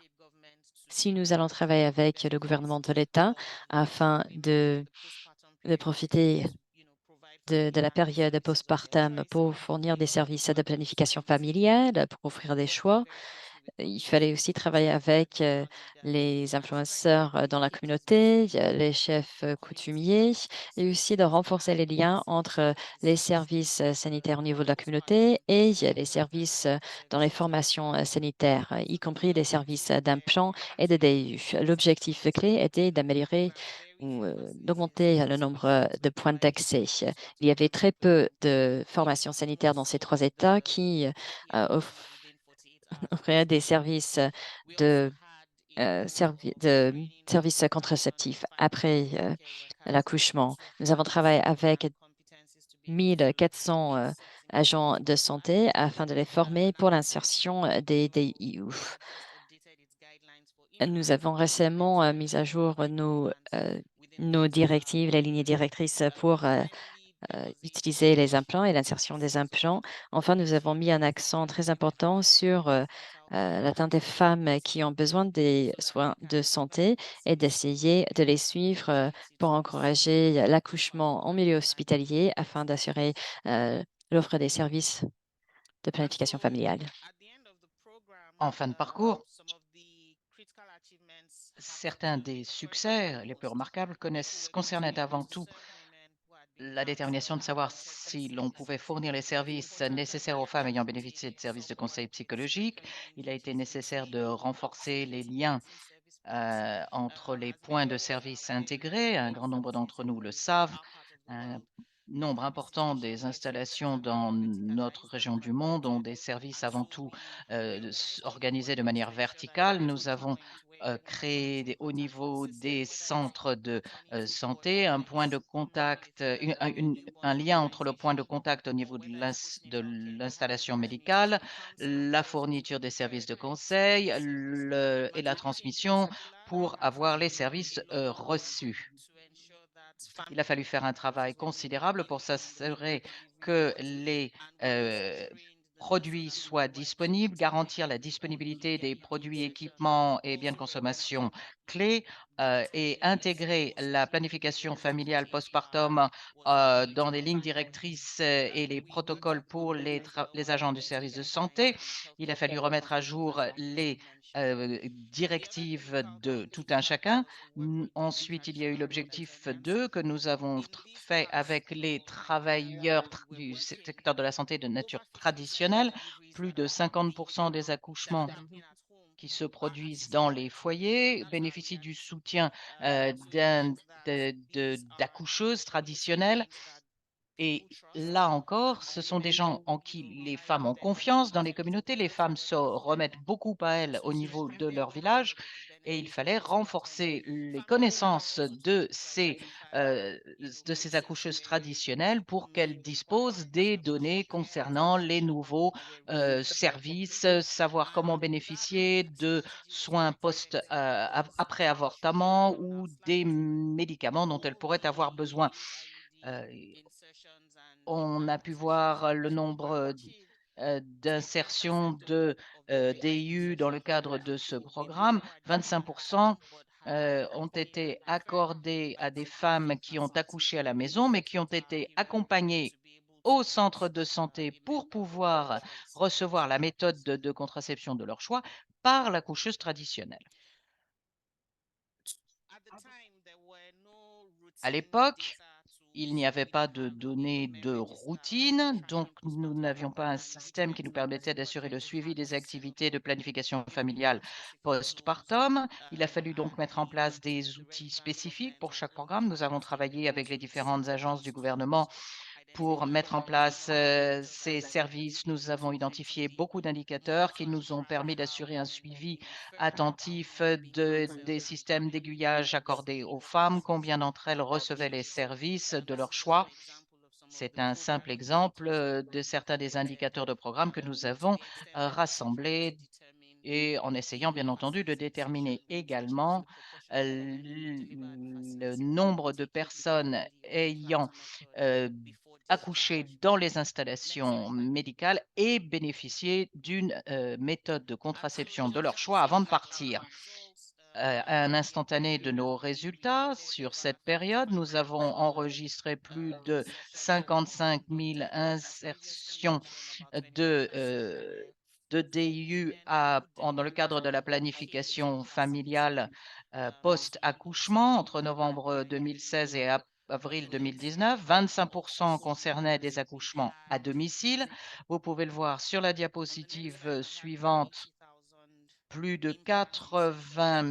si nous allons travailler avec le gouvernement de l'État afin de profiter de la période postpartum pour fournir des services de planification familiale, pour offrir des choix, il fallait aussi travailler avec les influenceurs dans la communauté, les chefs coutumiers, et aussi de renforcer les liens entre les services sanitaires au niveau de la communauté et les services dans les formations sanitaires, y compris les services d'implants et de DIU. L'objectif clé était d'améliorer ou d'augmenter le nombre de points d'accès. Il y avait très peu de formations sanitaires dans ces trois États qui offraient des services de services contraceptifs après l'accouchement. Nous avons travaillé avec 1400 agents de santé afin de les former pour l'insertion des DIU. Nous avons récemment mis à jour nos directives, les lignes directrices pour utiliser les implants et l'insertion des implants. Enfin, nous avons mis un accent très important sur l'atteinte des femmes qui ont besoin des soins de santé et d'essayer de les suivre pour encourager l'accouchement en milieu hospitalier afin d'assurer l'offre des services de planification familiale. En fin de parcours, certains des succès les plus remarquables concernaient avant tout la détermination de savoir si l'on pouvait fournir les services nécessaires aux femmes ayant bénéficié de services de conseil psychologique. Il a été nécessaire de renforcer les liens entre les points de service intégrés. Un grand nombre d'entre nous le savent. Un nombre important des installations dans notre région du monde ont des services avant tout organisés de manière verticale. Nous avons créé au niveau des centres de santé un point de contact, un lien entre le point de contact au niveau de l'installation médicale, la fourniture des services de conseil et la transmission pour avoir les services reçus. Il a fallu faire un travail considérable pour s'assurer que les produits soient disponibles, garantir la disponibilité des produits, équipements et biens de consommation clés et intégrer la planification familiale postpartum dans les lignes directrices et les protocoles pour les agents du service de santé. Il a fallu remettre à jour les directives de tout un chacun. Ensuite, il y a eu l'objectif 2 que nous avons fait avec les travailleurs du secteur de la santé de nature traditionnelle. Plus de 50% des accouchements qui se produisent dans les foyers bénéficient du soutien d'accoucheuses traditionnelles. Et là encore, ce sont des gens en qui les femmes ont confiance dans les communautés. Les femmes se remettent beaucoup à elles au niveau de leur village et il fallait renforcer les connaissances de ces accoucheuses traditionnelles pour qu'elles disposent des données concernant les nouveaux services, savoir comment bénéficier de soins après avortement ou des médicaments dont elles pourraient avoir besoin. On a pu voir le nombre d'insertions de DIU dans le cadre de ce programme. 25% ont été accordés à des femmes qui ont accouché à la maison, mais qui ont été accompagnées au centre de santé pour pouvoir recevoir la méthode de contraception de leur choix par l'accoucheuse traditionnelle. À l'époque, il n'y avait pas de données de routine, donc nous n'avions pas un système qui nous permettait d'assurer le suivi des activités de planification familiale postpartum. Il a fallu donc mettre en place des outils spécifiques pour chaque programme. Nous avons travaillé avec les différentes agences du gouvernement pour mettre en place ces services. Nous avons identifié beaucoup d'indicateurs qui nous ont permis d'assurer un suivi attentif des systèmes d'aiguillage accordés aux femmes, combien d'entre elles recevaient les services de leur choix. C'est un simple exemple de certains des indicateurs de programme que nous avons rassemblés et en essayant bien entendu de déterminer également le nombre de personnes ayant accouché dans les installations médicales et bénéficié d'une méthode de contraception de leur choix avant de partir. Un instantané de nos résultats sur cette période, nous avons enregistré plus de 55 000 insertions de DIU dans le cadre de la planification familiale post-accouchement entre novembre 2016 et avril 2019. 25% concernaient des accouchements à domicile. Vous pouvez le voir sur la diapositive suivante. Plus de 80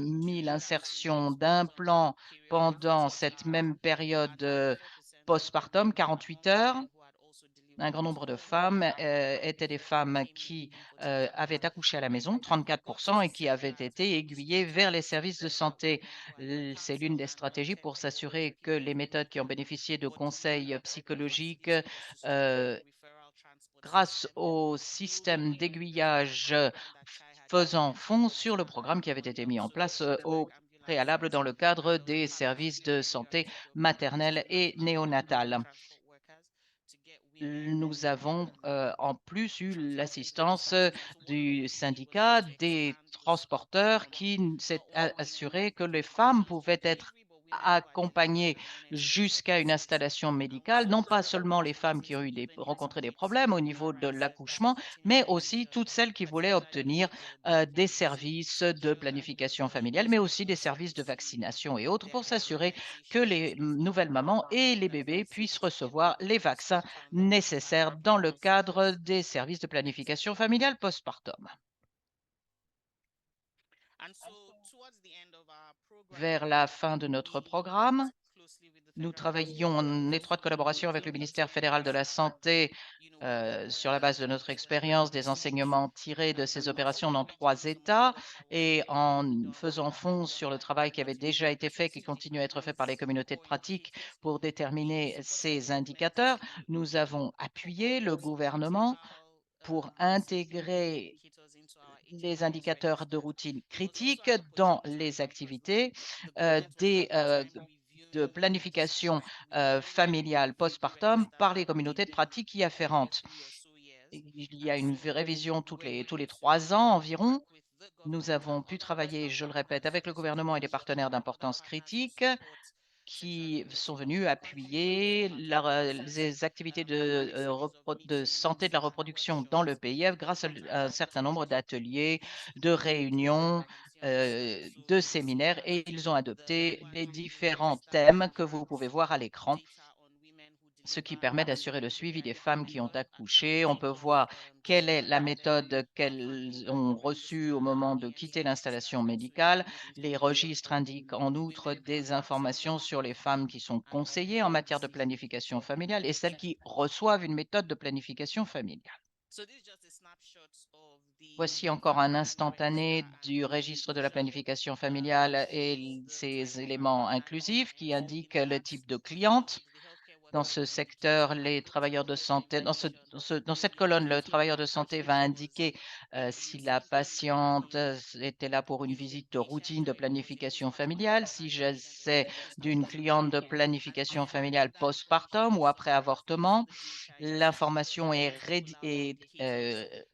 000 insertions d'implants pendant cette même période postpartum, 48 heures. Un grand nombre de femmes étaient des femmes qui avaient accouché à la maison, 34%, et qui avaient été aiguillées vers les services de santé. C'est l'une des stratégies pour s'assurer que les méthodes qui ont bénéficié de conseils psychologiques grâce au système d'aiguillage faisant fond sur le programme qui avait été mis en place au préalable dans le cadre des services de santé maternelle et néonatale. Nous avons en plus eu l'assistance du syndicat des transporteurs qui s'est assuré que les femmes pouvaient être accompagnées jusqu'à une installation médicale, non pas seulement les femmes qui ont rencontré des problèmes au niveau de l'accouchement, mais aussi toutes celles qui voulaient obtenir des services de planification familiale, mais aussi des services de vaccination et autres pour s'assurer que les nouvelles mamans et les bébés puissent recevoir les vaccins nécessaires dans le cadre des services de planification familiale postpartum. Vers la fin de notre programme, nous travaillons en étroite collaboration avec le ministère fédéral de la Santé sur la base de notre expérience, des enseignements tirés de ces opérations dans 3 États et en faisant fond sur le travail qui avait déjà été fait, qui continue à être fait par les communautés de pratique pour déterminer ces indicateurs. Nous avons appuyé le gouvernement pour intégrer les indicateurs de routine critiques dans les activités de planification familiale postpartum par les communautés de pratique y afférentes. Il y a une révision tous les 3 ans environ. Nous avons pu travailler, je le répète, avec le gouvernement et des partenaires d'importance critique qui sont venus appuyer les activités de santé de la reproduction dans le PIF grâce à un certain nombre d'ateliers, de réunions, de séminaires, et ils ont adopté les différents thèmes que vous pouvez voir à l'écran, ce qui permet d'assurer le suivi des femmes qui ont accouché. On peut voir quelle est la méthode qu'elles ont reçue au moment de quitter l'installation médicale. Les registres indiquent en outre des informations sur les femmes qui sont conseillées en matière de planification familiale et celles qui reçoivent une méthode de planification familiale. Voici encore un instantané du registre de la planification familiale et ses éléments inclusifs qui indiquent le type de cliente. Dans ce secteur, les travailleurs de santé, dans cette colonne, le travailleur de santé va indiquer si la patiente était là pour une visite de routine de planification familiale, si j'essaie d'une cliente de planification familiale postpartum ou après avortement. L'information est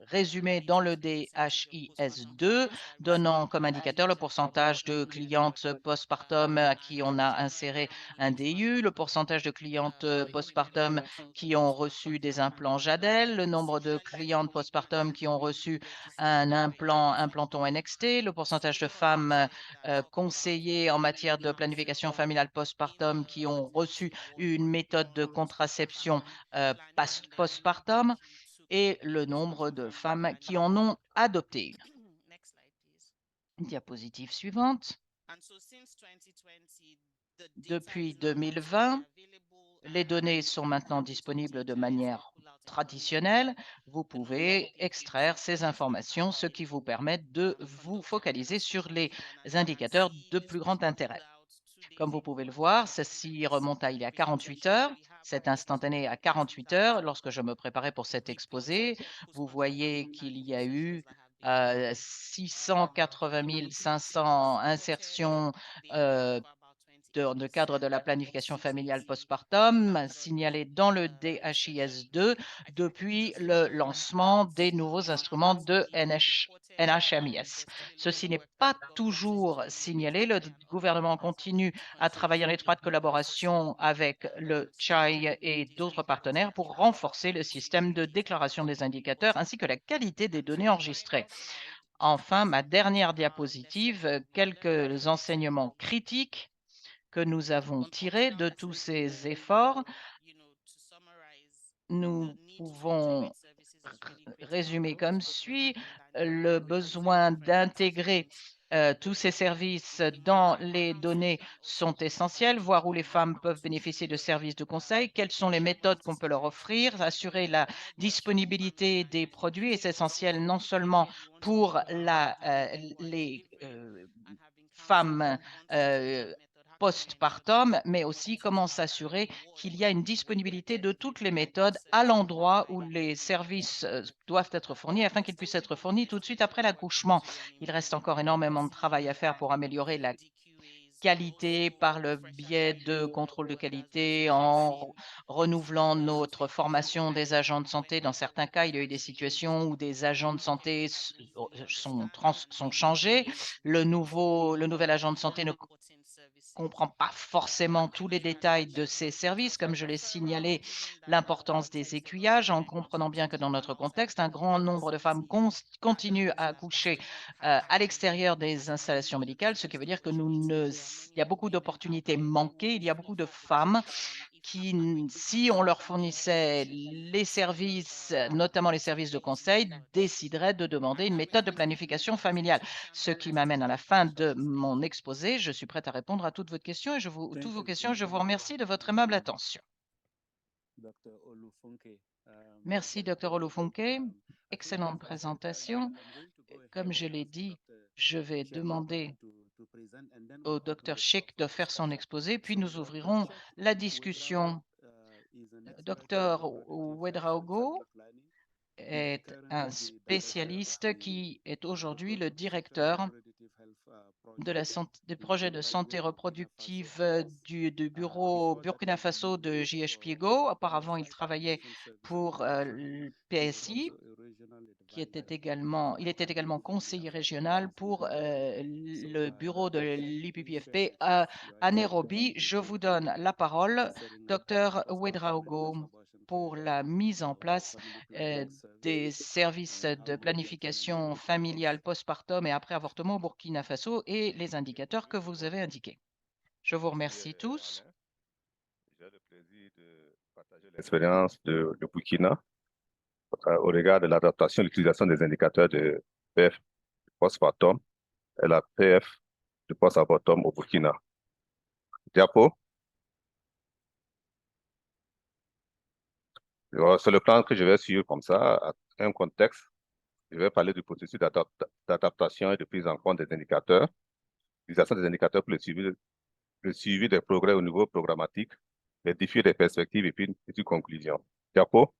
résumée dans le DHIS2, donnant comme indicateur le pourcentage de clientes postpartum à qui on a inséré un DIU, le pourcentage de clientes postpartum qui ont reçu des implants Jadel, le nombre de clientes postpartum qui ont reçu un implanton NXT, le pourcentage de femmes conseillées en matière de planification familiale postpartum qui ont reçu une méthode de contraception postpartum et le nombre de femmes qui en ont adopté une. Diapositive suivante. Depuis 2020, les données sont maintenant disponibles de manière traditionnelle. Vous pouvez extraire ces informations, ce qui vous permet de vous focaliser sur les indicateurs de plus grand intérêt. Comme vous pouvez le voir, ceci remonte à il y a 48 heures. Cet instantané à 48 heures, lorsque je me préparais pour cet exposé, vous voyez qu'il y a eu 680 500 insertions dans le cadre de la planification familiale postpartum signalées dans le DHIS2 depuis le lancement des nouveaux instruments de NHMIS. Ceci n'est pas toujours signalé. Le gouvernement continue à travailler en étroite collaboration avec le CHAI et d'autres partenaires pour renforcer le système de déclaration des indicateurs ainsi que la qualité des données enregistrées. Enfin, ma dernière diapositive, quelques enseignements critiques que nous avons tirés de tous ces efforts. Nous pouvons résumer comme suit: le besoin d'intégrer tous ces services dans les données sont essentiels, voir où les femmes peuvent bénéficier de services de conseil, quelles sont les méthodes qu'on peut leur offrir, assurer la disponibilité des produits est essentiel non seulement pour les femmes postpartum, mais aussi comment s'assurer qu'il y a une disponibilité de toutes les méthodes à l'endroit où les services doivent être fournis afin qu'ils puissent être fournis tout de suite après l'accouchement. Il reste encore énormément de travail à faire pour améliorer la qualité par le biais de contrôle de qualité, en renouvelant notre formation des agents de santé. Dans certains cas, il y a eu des situations où des agents de santé sont changés. Le nouvel agent de santé ne comprend pas forcément tous les détails de ces services, comme je l'ai signalé, l'importance des aiguillages, en comprenant bien que dans notre contexte, un grand nombre de femmes continuent à accoucher à l'extérieur des installations médicales, ce qui veut dire que il y a beaucoup d'opportunités manquées, il y a beaucoup de femmes qui, si on leur fournissait les services, notamment les services de conseil, décideraient de demander une méthode de planification familiale. Ce qui m'amène à la fin de mon exposé. Je suis prête à répondre à toutes vos questions et je vous remercie de votre aimable attention. Merci, Dr. Olufunke. Excellente présentation. Comme je l'ai dit, je vais demander au Dr. Sheikh de faire son exposé, puis nous ouvrirons la discussion. Dr. Ouedraogo est un spécialiste qui est aujourd'hui le directeur des projets de santé reproductive du bureau Burkina Faso de JHPIGO. Auparavant, il travaillait pour le PSI, il était également conseiller régional pour le bureau de l'IPPFP à Nairobi. Je vous donne la parole, Dr. Ouedraogo, pour la mise en place des services de planification familiale postpartum et après avortement au Burkina Faso et les indicateurs que vous avez indiqués. Je vous remercie tous. J'ai le plaisir de partager l'expérience de Burkina au regard de l'adaptation et l'utilisation des indicateurs de PF postpartum et la PF de post-abortum au Burkina. Diapo. C'est le plan que je vais suivre comme ça, un contexte. Je vais parler du processus d'adaptation et de prise en compte des indicateurs, l'utilisation des indicateurs pour le suivi des progrès au niveau programmatique, les défis et des perspectives et puis une petite conclusion. Diapo.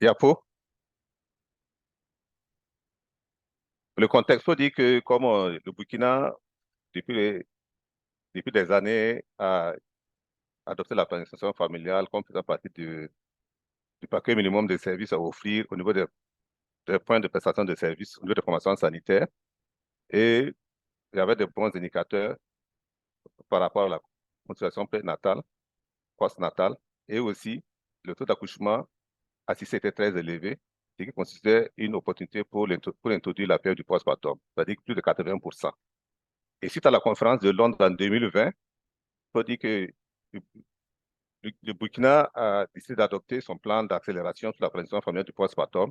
Diapo. Le contexte, il faut dire que comme le Burkina, depuis des années, a adopté la planification familiale comme faisant partie du paquet minimum de services à offrir au niveau des points de prestation de services, au niveau de formation sanitaire. Et il y avait de bons indicateurs par rapport à la consultation prénatale, postnatale, et aussi le taux d'accouchement assisté était très élevé, ce qui constituait une opportunité pour introduire la période du postpartum, c'est-à-dire plus de 80%. Et suite à la conférence de Londres en 2020, il faut dire que le Burkina a décidé d'adopter son plan d'accélération sur la planification familiale du postpartum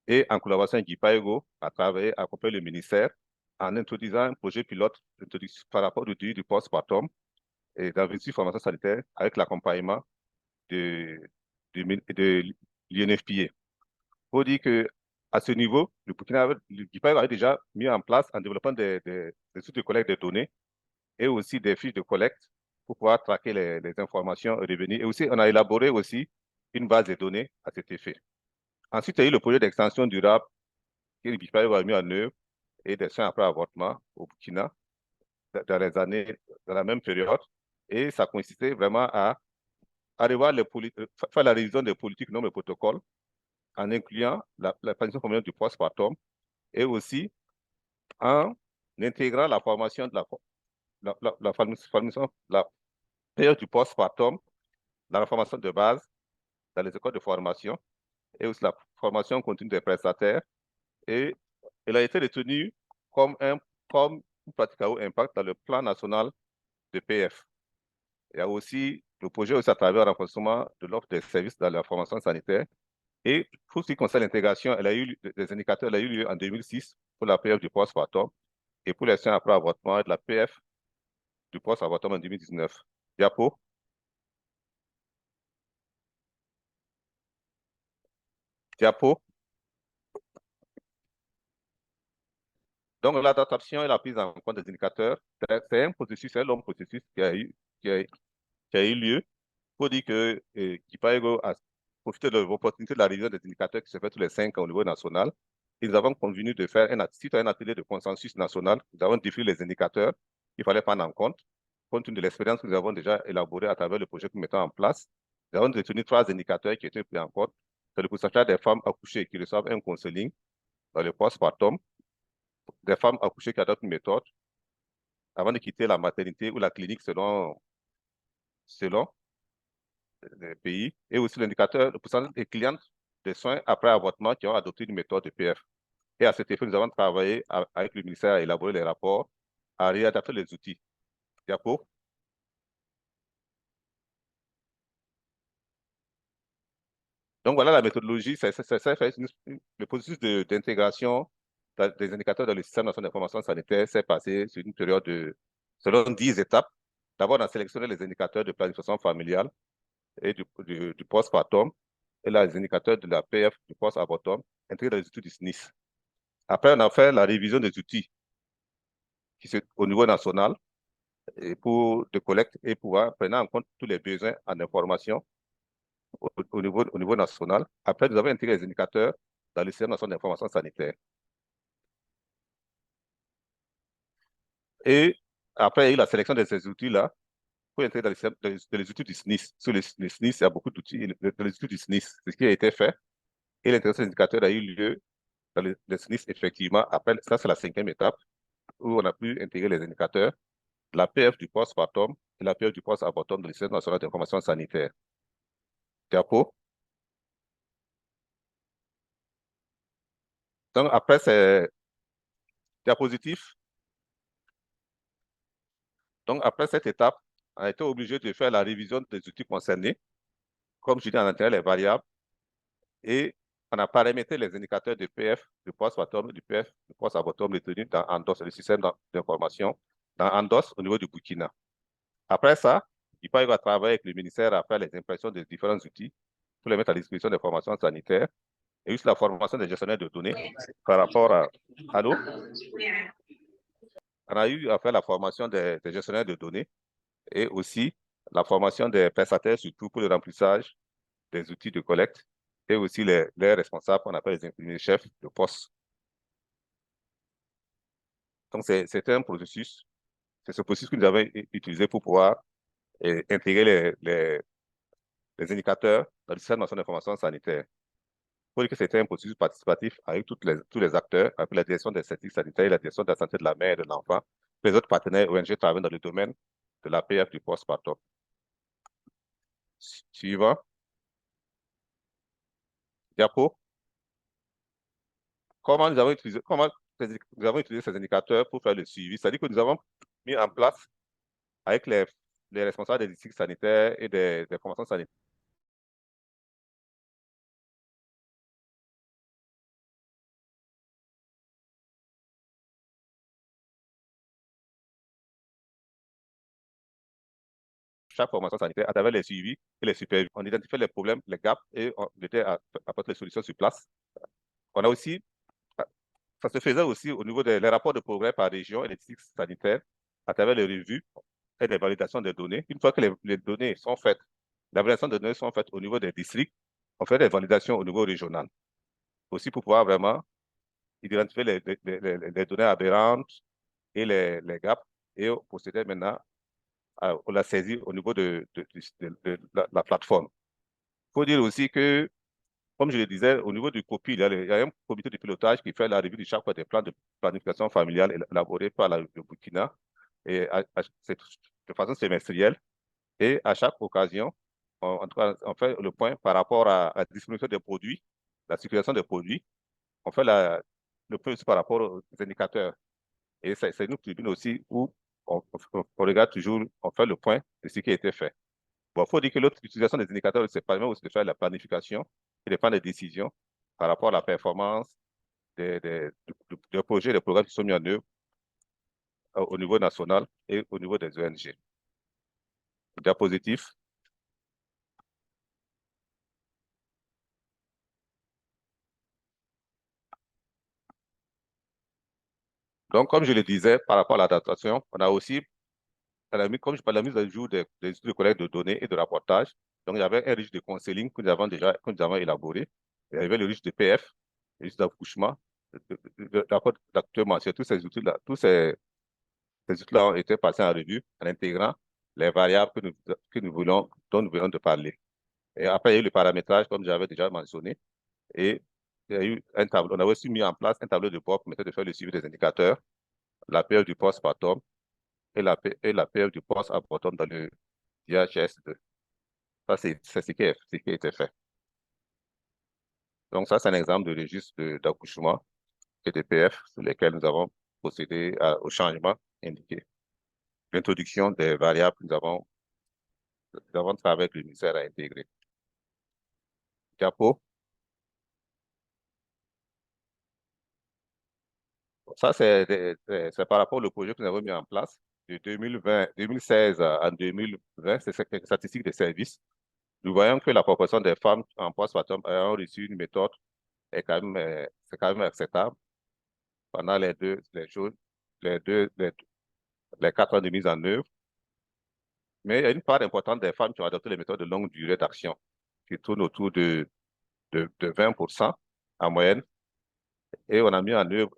et en collaboration avec GIPAEGO, a travaillé à accompagner le ministère en introduisant un projet pilote par rapport au du postpartum et d'investir formation sanitaire avec l'accompagnement de l'INFPA. Il faut dire qu'à ce niveau, le GIPAEGO avait déjà mis en place en développant des outils de collecte de données et aussi des fiches de collecte pour pouvoir traquer les informations et revenir. Et aussi, on a élaboré aussi une base de données à cet effet. Ensuite, il y a eu le projet d'extension durable que l'IBIPAEGO a mis en œuvre et des soins après avortement au Burkina dans les années, dans la même période. Et ça consistait vraiment à revoir faire la révision des politiques, normes et protocoles en incluant la planification familiale du postpartum et aussi en intégrant la formation de la période du postpartum dans la formation de base dans les écoles de formation et aussi la formation continue des prestataires. Et elle a été retenue comme une pratique à haut impact dans le plan national de PF. Il y a aussi le projet aussi à travers le renforcement de l'offre des services dans la formation sanitaire. Et pour ce qui concerne l'intégration, elle a eu des indicateurs, elle a eu lieu en 2006 pour la PF du postpartum et pour les soins après avortement et de la PF du post-avortement en 2019. Diapo. Diapo. Donc, l'adaptation et la prise en compte des indicateurs, c'est un processus, c'est un long processus qui a eu lieu pour dire que KIPAEGO a profité de l'opportunité de la révision des indicateurs qui se fait tous les 5 ans au niveau national. Et nous avons convenu de faire suite à un atelier de consensus national, nous avons défini les indicateurs qu'il fallait prendre en compte tenu de l'expérience que nous avons déjà élaborée à travers le projet que nous mettons en place. Nous avons retenu 3 indicateurs qui étaient pris en compte. C'est le pourcentage des femmes accouchées qui reçoivent un counseling dans le postpartum, des femmes accouchées qui adoptent une méthode avant de quitter la maternité ou la clinique selon les pays, et aussi l'indicateur, le pourcentage des clientes de soins après avortement qui ont adopté une méthode de PF. Et à cet effet, nous avons travaillé avec le ministère à élaborer les rapports, à réadapter les outils. Diapo. Donc voilà la méthodologie, le processus d'intégration des indicateurs dans le système national d'information sanitaire s'est passé sur une période selon 10 étapes. D'abord, on a sélectionné les indicateurs de planification familiale et du postpartum et les indicateurs de la PF du post-avortum intégrés dans les outils du SNIS. Après, on a fait la révision des outils au niveau national et de collecte et pouvoir prendre en compte tous les besoins en information au niveau national. Après, nous avons intégré les indicateurs dans le système national d'information sanitaire. Et après, il y a eu la sélection de ces outils-là pour intégrer dans les outils du SNIS. Sur le SNIS, il y a beaucoup d'outils. Dans les outils du SNIS, c'est ce qui a été fait. Et l'intégration des indicateurs a eu lieu dans le SNIS, effectivement. Après, ça, c'est la 5e étape où on a pu intégrer les indicateurs, la PF du postpartum et la PF du post-avortum dans le système national d'information sanitaire. Diapo. Donc, après ces diapositifs, donc après cette étape, on a été obligé de faire la révision des outils concernés, comme je dis en interne, les variables, et on a paramétré les indicateurs de PF, du post-avortum, du PF, du post-avortum retenus dans ANDOS, le système d'information, dans ANDOS au niveau du Burkina. Après ça, il va travailler avec le ministère à faire les impressions des différents outils pour les mettre à disposition des formations sanitaires et juste la formation des gestionnaires de données par rapport à... Allô? On a eu à faire la formation des gestionnaires de données et aussi la formation des prestataires, surtout pour le remplissage des outils de collecte et aussi les responsables qu'on appelle les infirmiers chefs de poste. Donc, c'est un processus, c'est ce processus que nous avons utilisé pour pouvoir intégrer les indicateurs dans le système national d'information sanitaire. Pour dire que c'était un processus participatif avec tous les acteurs, avec la direction des services sanitaires, la direction de la santé de la mère et de l'enfant, les autres partenaires ONG travaillant dans le domaine de la PF du postpartum. Suivant. Diapo. Comment nous avons utilisé ces indicateurs pour faire le suivi? C'est-à-dire que nous avons mis en place avec les responsables des districts sanitaires et des formations sanitaires chaque formation sanitaire à travers les suivis et les supervisions. On identifie les problèmes, les gaps et on était à apporter les solutions sur place. On a aussi, ça se faisait aussi au niveau des rapports de progrès par région et les districts sanitaires à travers les revues et les validations des données. Une fois que les données sont faites La validation de données sont faites au niveau des districts. On fait des validations au niveau régional. Aussi pour pouvoir vraiment identifier les données aberrantes et les gaps et procéder maintenant à la saisie au niveau de la plateforme. Il faut dire aussi que, comme je le disais, au niveau du COPI, il y a un comité de pilotage qui fait la revue de chaque fois des plans de planification familiale élaborés par le Burkina, et de façon semestrielle. Et à chaque occasion, en tout cas, on fait le point par rapport à la distribution des produits, la circulation des produits. On fait le point aussi par rapport aux indicateurs. Et c'est une tribune aussi où on regarde toujours, on fait le point de ce qui a été fait. Bon, il faut dire que l'utilisation des indicateurs, ça permet aussi de faire la planification et de prendre des décisions par rapport à la performance des projets, des programmes qui sont mis en œuvre au niveau national et au niveau des ONG. Diapositif. Donc, comme je le disais, par rapport à l'adaptation, on a aussi, comme je parle de la mise à jour des outils de collecte de données et de rapportage. Donc, il y avait un registre de counseling que nous avons élaboré. Il y avait le registre de PF, le registre d'accouchement, rapport d'acteur mensuel. Tous ces outils-là, ces outils-là ont été passés en revue en intégrant les variables dont nous venons de parler. Et après, il y a eu le paramétrage, comme j'avais déjà mentionné. Et il y a eu un tableau. On a aussi mis en place un tableau de bord qui permettait de faire le suivi des indicateurs, la période du postpartum et la période du postpartum dans le DHS2. Ça, c'est ce qui a été fait. Donc, ça, c'est un exemple de registre d'accouchement et de PF sur lesquels nous avons procédé au changement indiqué. L'introduction des variables que nous avons travaillé avec le ministère à intégrer. Diapo. Ça, c'est par rapport au projet que nous avons mis en place de 2016 à 2020, c'est cette statistique des services. Nous voyons que la proportion des femmes en postpartum ayant reçu une méthode c'est quand même acceptable pendant les 4 ans de mise en œuvre. Mais il y a une part importante des femmes qui ont adopté les méthodes de longue durée d'action, qui tournent autour de 20% en moyenne. Et on a mis en œuvre,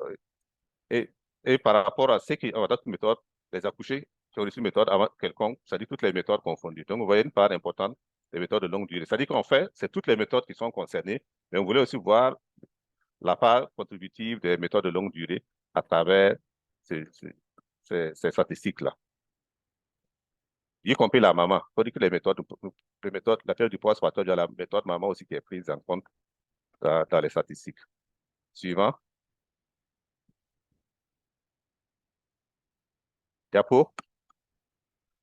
et par rapport à ceux qui ont adopté une méthode, les accouchés qui ont reçu une méthode avant quelconque, c'est-à-dire toutes les méthodes confondues. Donc, vous voyez une part importante des méthodes de longue durée. C'est-à-dire qu'en fait, c'est toutes les méthodes qui sont concernées, mais on voulait aussi voir la part contributive des méthodes de longue durée à travers ces statistiques-là. Y compris la maman. Il faut dire que la période du postpartum, il y a la méthode maman aussi qui est prise en compte dans les statistiques. Suivant. Diapo.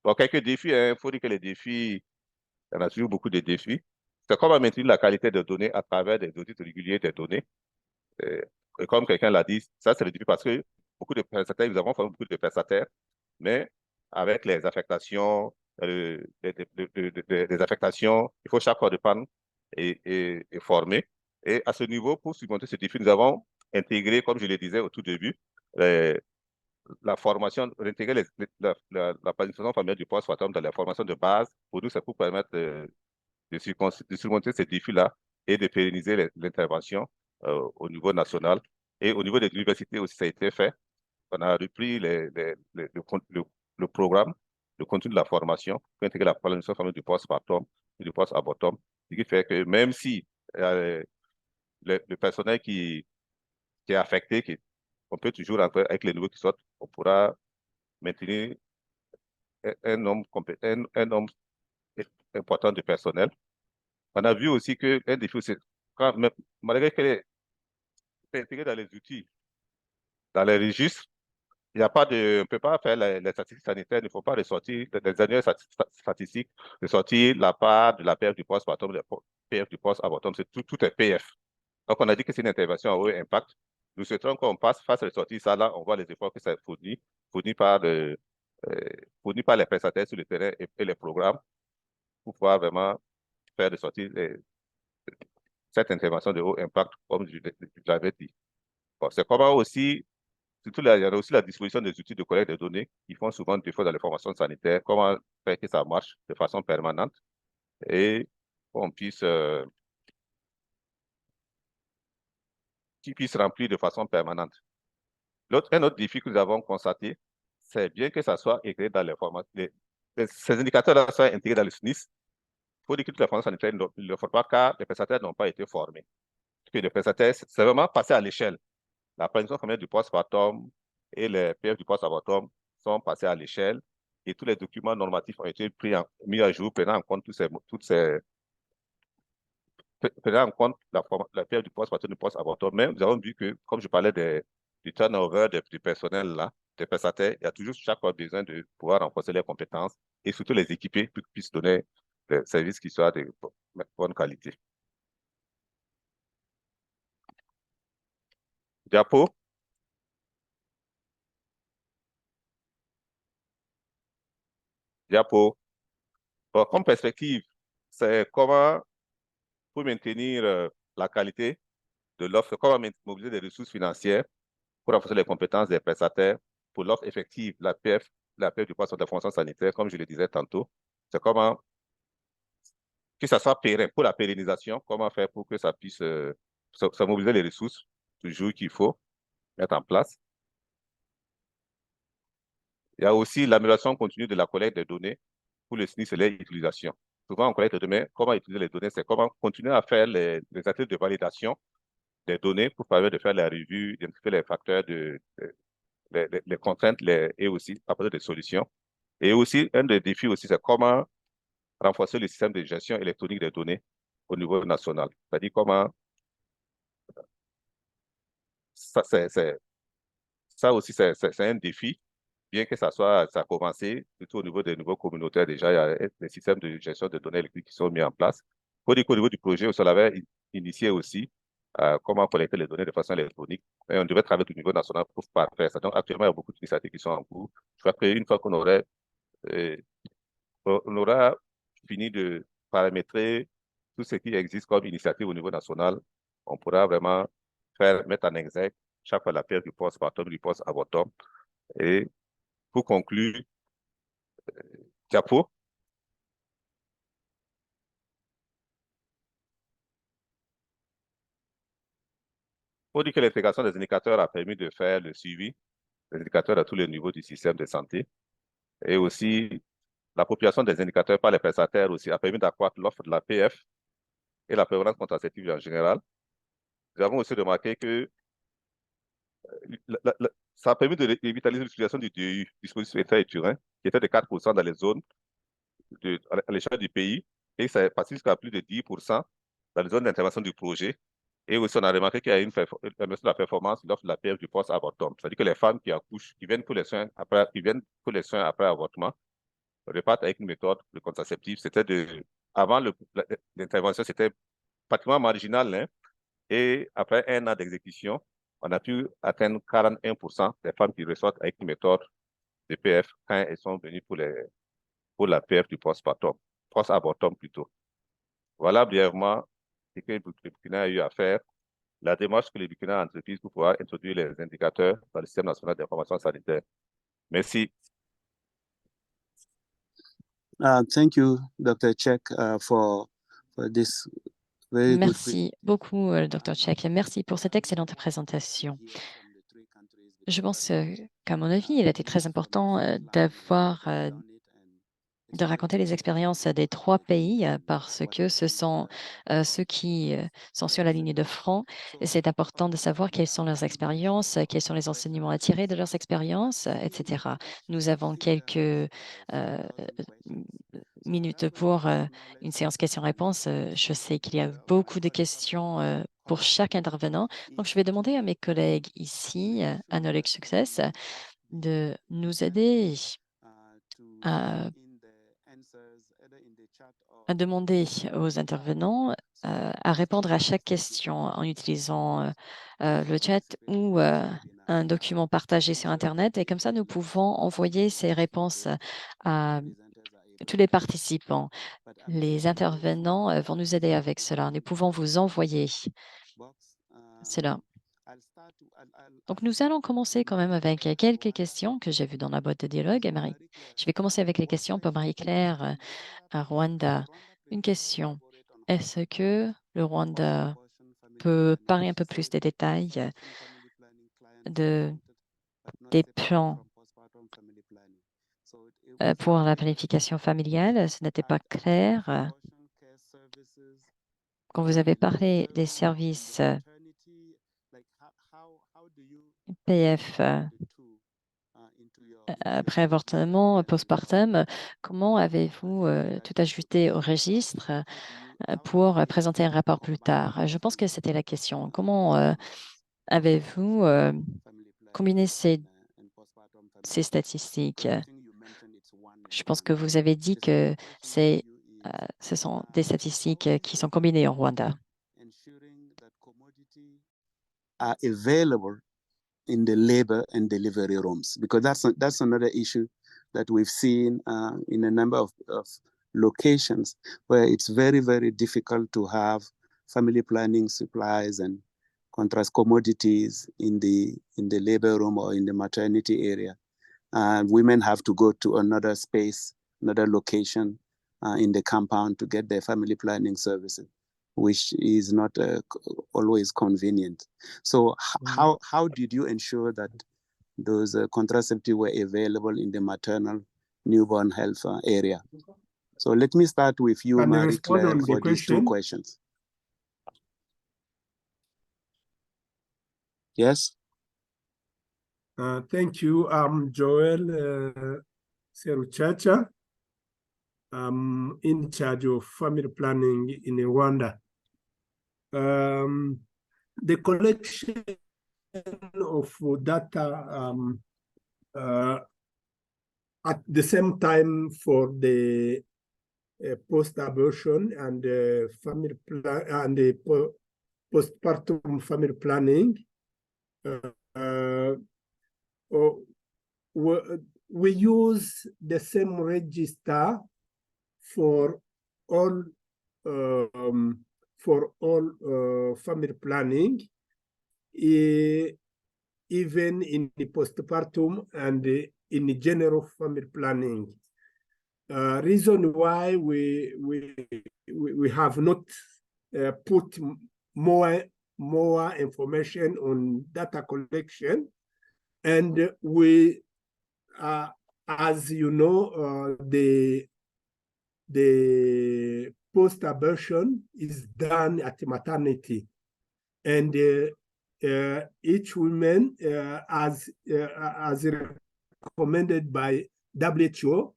Bon, quelques défis, il faut dire que les défis, il y en a toujours beaucoup de défis. C'est comment maintenir la qualité des données à travers des audits réguliers des données. Et comme quelqu'un l'a dit, ça c'est le défi parce que beaucoup de prestataires, nous avons formé beaucoup de prestataires, mais avec les affectations, les affectations, il faut chaque fois de panne et former. Et à ce niveau, pour surmonter ce défi, nous avons intégré, comme je le disais au tout début, la formation, réintégrer la planification familiale du postpartum dans la formation de base. Pour nous, c'est pour permettre de surmonter ces défis-là et de pérenniser l'intervention au niveau national. Et au niveau des universités aussi, ça a été fait. On a repris le programme, le contenu de la formation pour intégrer la planification familiale du postpartum et du post-abortum, ce qui fait que même si le personnel qui est affecté, on peut toujours, avec les nouveaux qui sortent, on pourra maintenir un nombre important de personnel. On a vu aussi qu'un défi, c'est malgré que c'est intégré dans les outils, dans les registres, il n'y a pas de, on ne peut pas faire les statistiques sanitaires, il ne faut pas ressortir les annuaires statistiques, ressortir la part de la perte du postpartum, la perte du post-abortum, tout est PF. Donc, on a dit que c'est une intervention à haut impact. Nous souhaitons qu'on fasse ressortir ça là, on voit les efforts que ça fournit par les prestataires sur le terrain et les programmes pour pouvoir vraiment faire ressortir cette intervention de haut impact, comme je l'avais dit. Bon, c'est comment aussi, surtout là, il y a aussi la disposition des outils de collecte de données qui font souvent défaut dans les formations sanitaires, comment faire que ça marche de façon permanente. et qu'on puisse, qu'ils puissent remplir de façon permanente. Un autre défi que nous avons constaté, c'est bien que ça soit écrit dans les formats, ces indicateurs-là soient intégrés dans le SNIS. Il faut dire que toutes les formations sanitaires ne le font pas car les prestataires n'ont pas été formés. Que les prestataires, c'est vraiment passé à l'échelle. La planification familiale du postpartum et les PF du postpartum sont passés à l'échelle et tous les documents normatifs ont été mis à jour, prenant en compte prenant en compte la période du postpartum, du post-avortement. Mais nous avons vu que, comme je parlais du turnover du personnel, là, des prestataires, il y a toujours chaque fois besoin de pouvoir renforcer les compétences et surtout les équiper pour qu'ils puissent donner des services qui soient de bonne qualité. Diapo. Diapo. Bon, comme perspective, c'est comment, pour maintenir la qualité de l'offre, comment mobiliser des ressources financières pour renforcer les compétences des prestataires pour l'offre effective, la PF du poste de formation sanitaire, comme je le disais tantôt. C'est comment que ça soit pérenne, pour la pérennisation, comment faire pour que ça puisse ça mobiliser les ressources toujours qu'il faut mettre en place. Il y a aussi l'amélioration continue de la collecte des données pour le SNIS et leur utilisation. Souvent, on collecte des données. Comment utiliser les données? C'est comment continuer à faire les ateliers de validation des données pour permettre de faire la revue, d'identifier les facteurs, les contraintes et aussi apporter des solutions. Et aussi, un des défis aussi, c'est comment renforcer le système de gestion électronique des données au niveau national. C'est-à-dire comment ça aussi, c'est un défi, bien que ça a commencé, surtout au niveau des niveaux communautaires déjà, il y a des systèmes de gestion de données électriques qui sont mis en place. Il faut dire qu'au niveau du projet, on l'avait initié aussi, comment collecter les données de façon électronique. Et on devait travailler au niveau national pour faire ça. Donc, actuellement, il y a beaucoup d'initiatives qui sont en cours. Je crois qu'une fois qu'on aura fini de paramétrer tout ce qui existe comme initiative au niveau national, on pourra vraiment mettre en exergue chaque fois la période du post-partum, du post-avortum. Et pour conclure, Diapo. Il faut dire que l'intégration des indicateurs a permis de faire le suivi des indicateurs à tous les niveaux du système de santé. Et aussi, l'appropriation des indicateurs par les prestataires aussi a permis d'accroître l'offre de la PF et la prévalence contraceptive en général. Nous avons aussi remarqué que ça a permis de revitaliser l'utilisation du DEU, dispositif intra-utérin, qui était de 4% dans les zones à l'échelle du pays, et ça est passé jusqu'à plus de 10% dans les zones d'intervention du projet. Et aussi, on a remarqué qu'il y a une amélioration de la performance lors de la période du post-avortum. C'est-à-dire que les femmes qui accouchent, qui viennent pour les soins après avortement, repartent avec une méthode de contraceptive. Avant l'intervention, c'était pratiquement marginal, hein, et après un an d'exécution, on a pu atteindre 41% des femmes qui ressortent avec une méthode de PF quand elles sont venues pour la PF du post-avortum plutôt. Voilà brièvement ce que le Burkina a eu à faire, la démarche que le Burkina a entreprise pour pouvoir introduire les indicateurs dans le système national d'information sanitaire. Merci. Thank you, Dr. Check, for this very good Merci beaucoup, Dr. Check. Merci pour cette excellente présentation. Je pense qu'à mon avis, il était très important de raconter les expériences des 3 pays parce que ce sont ceux qui sont sur la ligne de front. Et c'est important de savoir quelles sont leurs expériences, quels sont les enseignements à tirer de leurs expériences, etc. Nous avons quelques minutes pour une séance questions-réponses. Je sais qu'il y a beaucoup de questions pour chaque intervenant. Donc, je vais demander à mes collègues ici, à Knowledge Success, de nous aider à demander aux intervenants à répondre à chaque question en utilisant le chat ou un document partagé sur Internet. Et comme ça, nous pouvons envoyer ces réponses à tous les participants. Les intervenants vont nous aider avec cela. Nous pouvons vous envoyer cela. Donc, nous allons commencer quand même avec quelques questions que j'ai vues dans la boîte de dialogue. Je vais commencer avec les questions pour Marie-Claire à Rwanda. Une question. Est-ce que le Rwanda peut parler un peu plus des détails des plans pour la planification familiale? Ce n'était pas clair. Quand vous avez parlé des services PF après avortement, postpartum, comment avez-vous tout ajouté au registre pour présenter un rapport plus tard? Je pense que c'était la question. Comment avez-vous combiné ces statistiques? Je pense que vous avez dit que ce sont des statistiques qui sont combinées en Rwanda. Are available in the labor and delivery rooms, because that's another issue that we've seen in a number of locations where it's very, very difficult to have family planning supplies and contrast commodities in the labor room or in the maternity area. Women have to go to another space, another location in the compound to get their family planning services, which is not always convenient. So how did you ensure that those contraceptives were available in the maternal newborn health area? So let me start with you, Can I Marie respond Claire, on the for these two question? questions. Yes? Thank you. I'm Joel Seruchacha. I'm in charge of family planning in Rwanda. The collection of data at the same time for the post-abortion and family plan and the postpartum family planning. We use the same register for all family planning, even in the postpartum and in the general family planning. Reason why we have not put more information on data collection, and we, as you know, the post-abortion is done at maternity, and each woman, as recommended by WHO,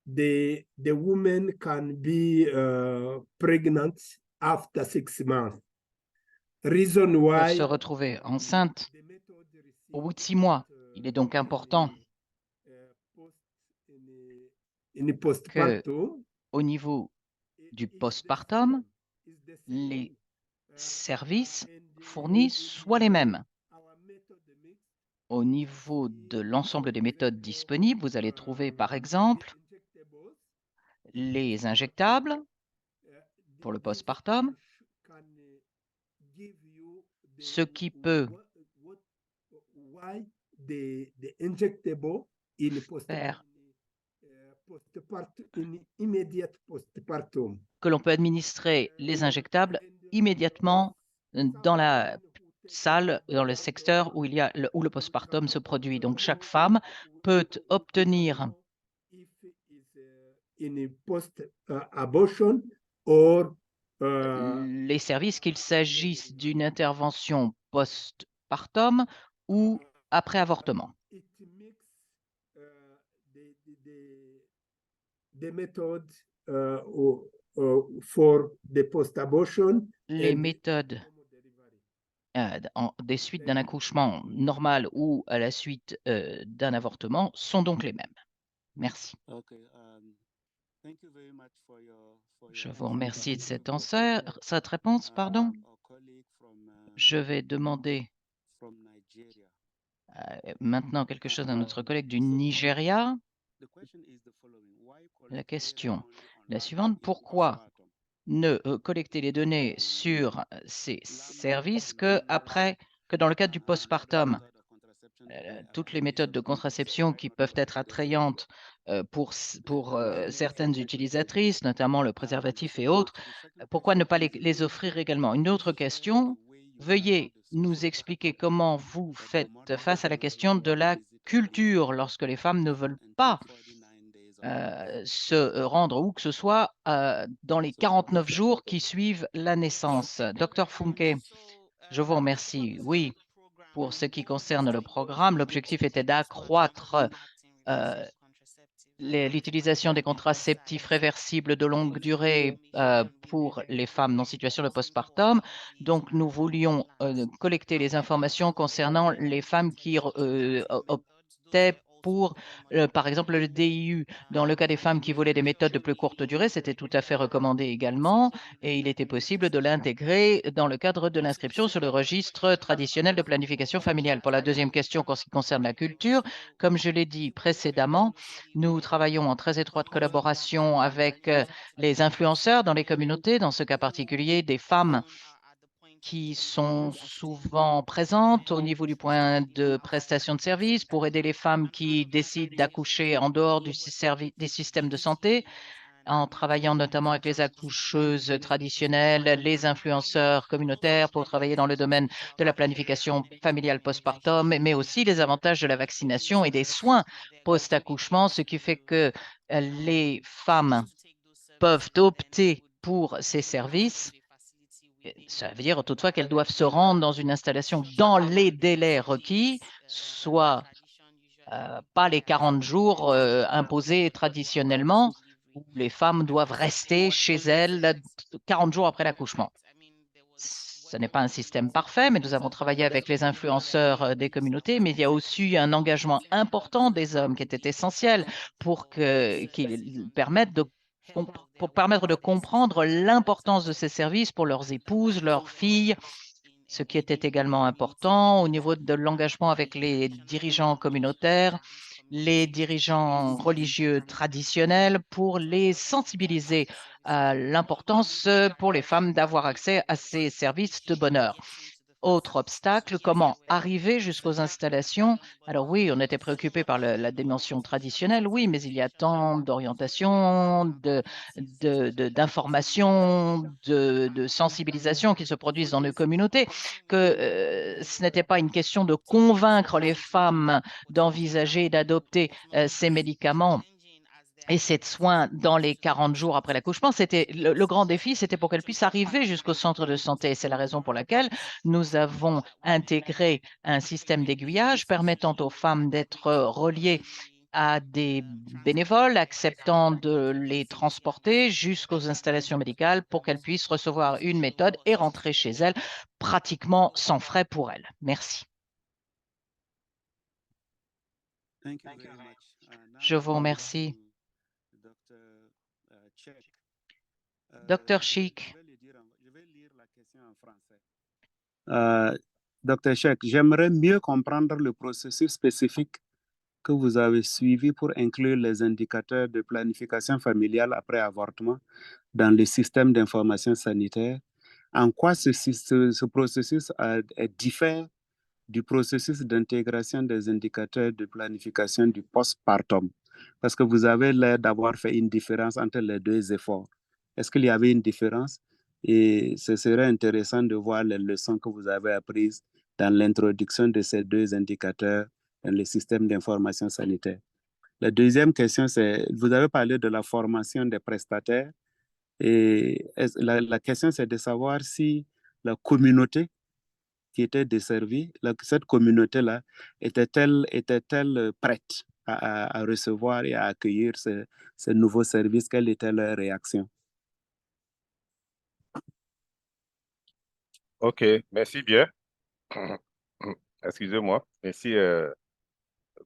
the woman can be pregnant after 6 months. Reason Peuvent why se retrouver enceintes au bout de 6 mois. Il est donc important qu'au niveau du postpartum, les services fournis soient les mêmes. Au niveau de l'ensemble des méthodes disponibles, vous allez trouver par exemple les injectables pour le postpartum, ce qui peut faire que l'on peut administrer les injectables immédiatement dans la salle, dans le secteur où le postpartum se produit. Donc chaque femme peut obtenir les services, qu'il s'agisse d'une intervention postpartum ou après avortement. Les méthodes des suites d'un accouchement normal ou à la suite d'un avortement sont donc les mêmes. Merci. Je vous remercie de cette réponse. Je vais demander maintenant quelque chose à notre collègue du Nigeria. La question est la suivante. Pourquoi ne collecter les données sur ces services que dans le cadre du postpartum? Toutes les méthodes de contraception qui peuvent être attrayantes pour certaines utilisatrices, notamment le préservatif et autres, pourquoi ne pas les offrir également? Une autre question, veuillez nous expliquer comment vous faites face à la question de la culture lorsque les femmes ne veulent pas se rendre où que ce soit dans les 49 jours qui suivent la naissance. Docteur Funke, je vous remercie. Oui, pour ce qui concerne le programme, l'objectif était d'accroître l'utilisation des contraceptifs réversibles de longue durée pour les femmes en situation de postpartum. Donc, nous voulions collecter les informations concernant les femmes qui optaient pour, par exemple, le DIU. Dans le cas des femmes qui voulaient des méthodes de plus courte durée, c'était tout à fait recommandé également et il était possible de l'intégrer dans le cadre de l'inscription sur le registre traditionnel de planification familiale. Pour la deuxième question, en ce qui concerne la culture, comme je l'ai dit précédemment, nous travaillons en très étroite collaboration avec les influenceurs dans les communautés, dans ce cas particulier des femmes qui sont souvent présentes au niveau du point de prestation de services pour aider les femmes qui décident d'accoucher en dehors des systèmes de santé, en travaillant notamment avec les accoucheuses traditionnelles, les influenceurs communautaires pour travailler dans le domaine de la planification familiale postpartum, mais aussi les avantages de la vaccination et des soins post-accouchement, ce qui fait que les femmes peuvent opter pour ces services. Ça veut dire toutefois qu'elles doivent se rendre dans une installation dans les délais requis, soit pas les 40 jours imposés traditionnellement, où les femmes doivent rester chez elles 40 jours après l'accouchement. Ce n'est pas un système parfait, mais nous avons travaillé avec les influenceurs des communautés, mais il y a aussi un engagement important des hommes qui était essentiel pour qu'ils permettent de comprendre l'importance de ces services pour leurs épouses, leurs filles, ce qui était également important au niveau de l'engagement avec les dirigeants communautaires, les dirigeants religieux traditionnels pour les sensibiliser à l'importance pour les femmes d'avoir accès à ces services de bonheur. Autre obstacle, comment arriver jusqu'aux installations? Alors oui, on était préoccupé par la dimension traditionnelle, oui, mais il y a tant d'orientation, d'information, de sensibilisation qui se produisent dans nos communautés que ce n'était pas une question de convaincre les femmes d'envisager et d'adopter ces médicaments et ces soins dans les 40 jours après l'accouchement. C'était le grand défi, c'était pour qu'elles puissent arriver jusqu'au centre de santé. C'est la raison pour laquelle nous avons intégré un système d'aiguillage permettant aux femmes d'être reliées à des bénévoles acceptant de les transporter jusqu'aux installations médicales pour qu'elles puissent recevoir une méthode et rentrer chez elles pratiquement sans frais pour elles. Merci. Je vous remercie. Docteur Chic. Je vais lire la question en français. Docteur Cheikh, j'aimerais mieux comprendre le processus spécifique que vous avez suivi pour inclure les indicateurs de planification familiale après avortement dans le système d'information sanitaire. En quoi ce processus diffère du processus d'intégration des indicateurs de planification du postpartum? Parce que vous avez l'air d'avoir fait une différence entre les deux efforts. Est-ce qu'il y avait une différence? Et ce serait intéressant de voir les leçons que vous avez apprises dans l'introduction de ces deux indicateurs dans le système d'information sanitaire. La deuxième question, c'est, vous avez parlé de la formation des prestataires. Et la question, c'est de savoir si la communauté qui était desservie, cette communauté-là, était-elle prête à recevoir et à accueillir ce nouveau service? Quelle était leur réaction? OK, merci bien. Excusez-moi. Merci,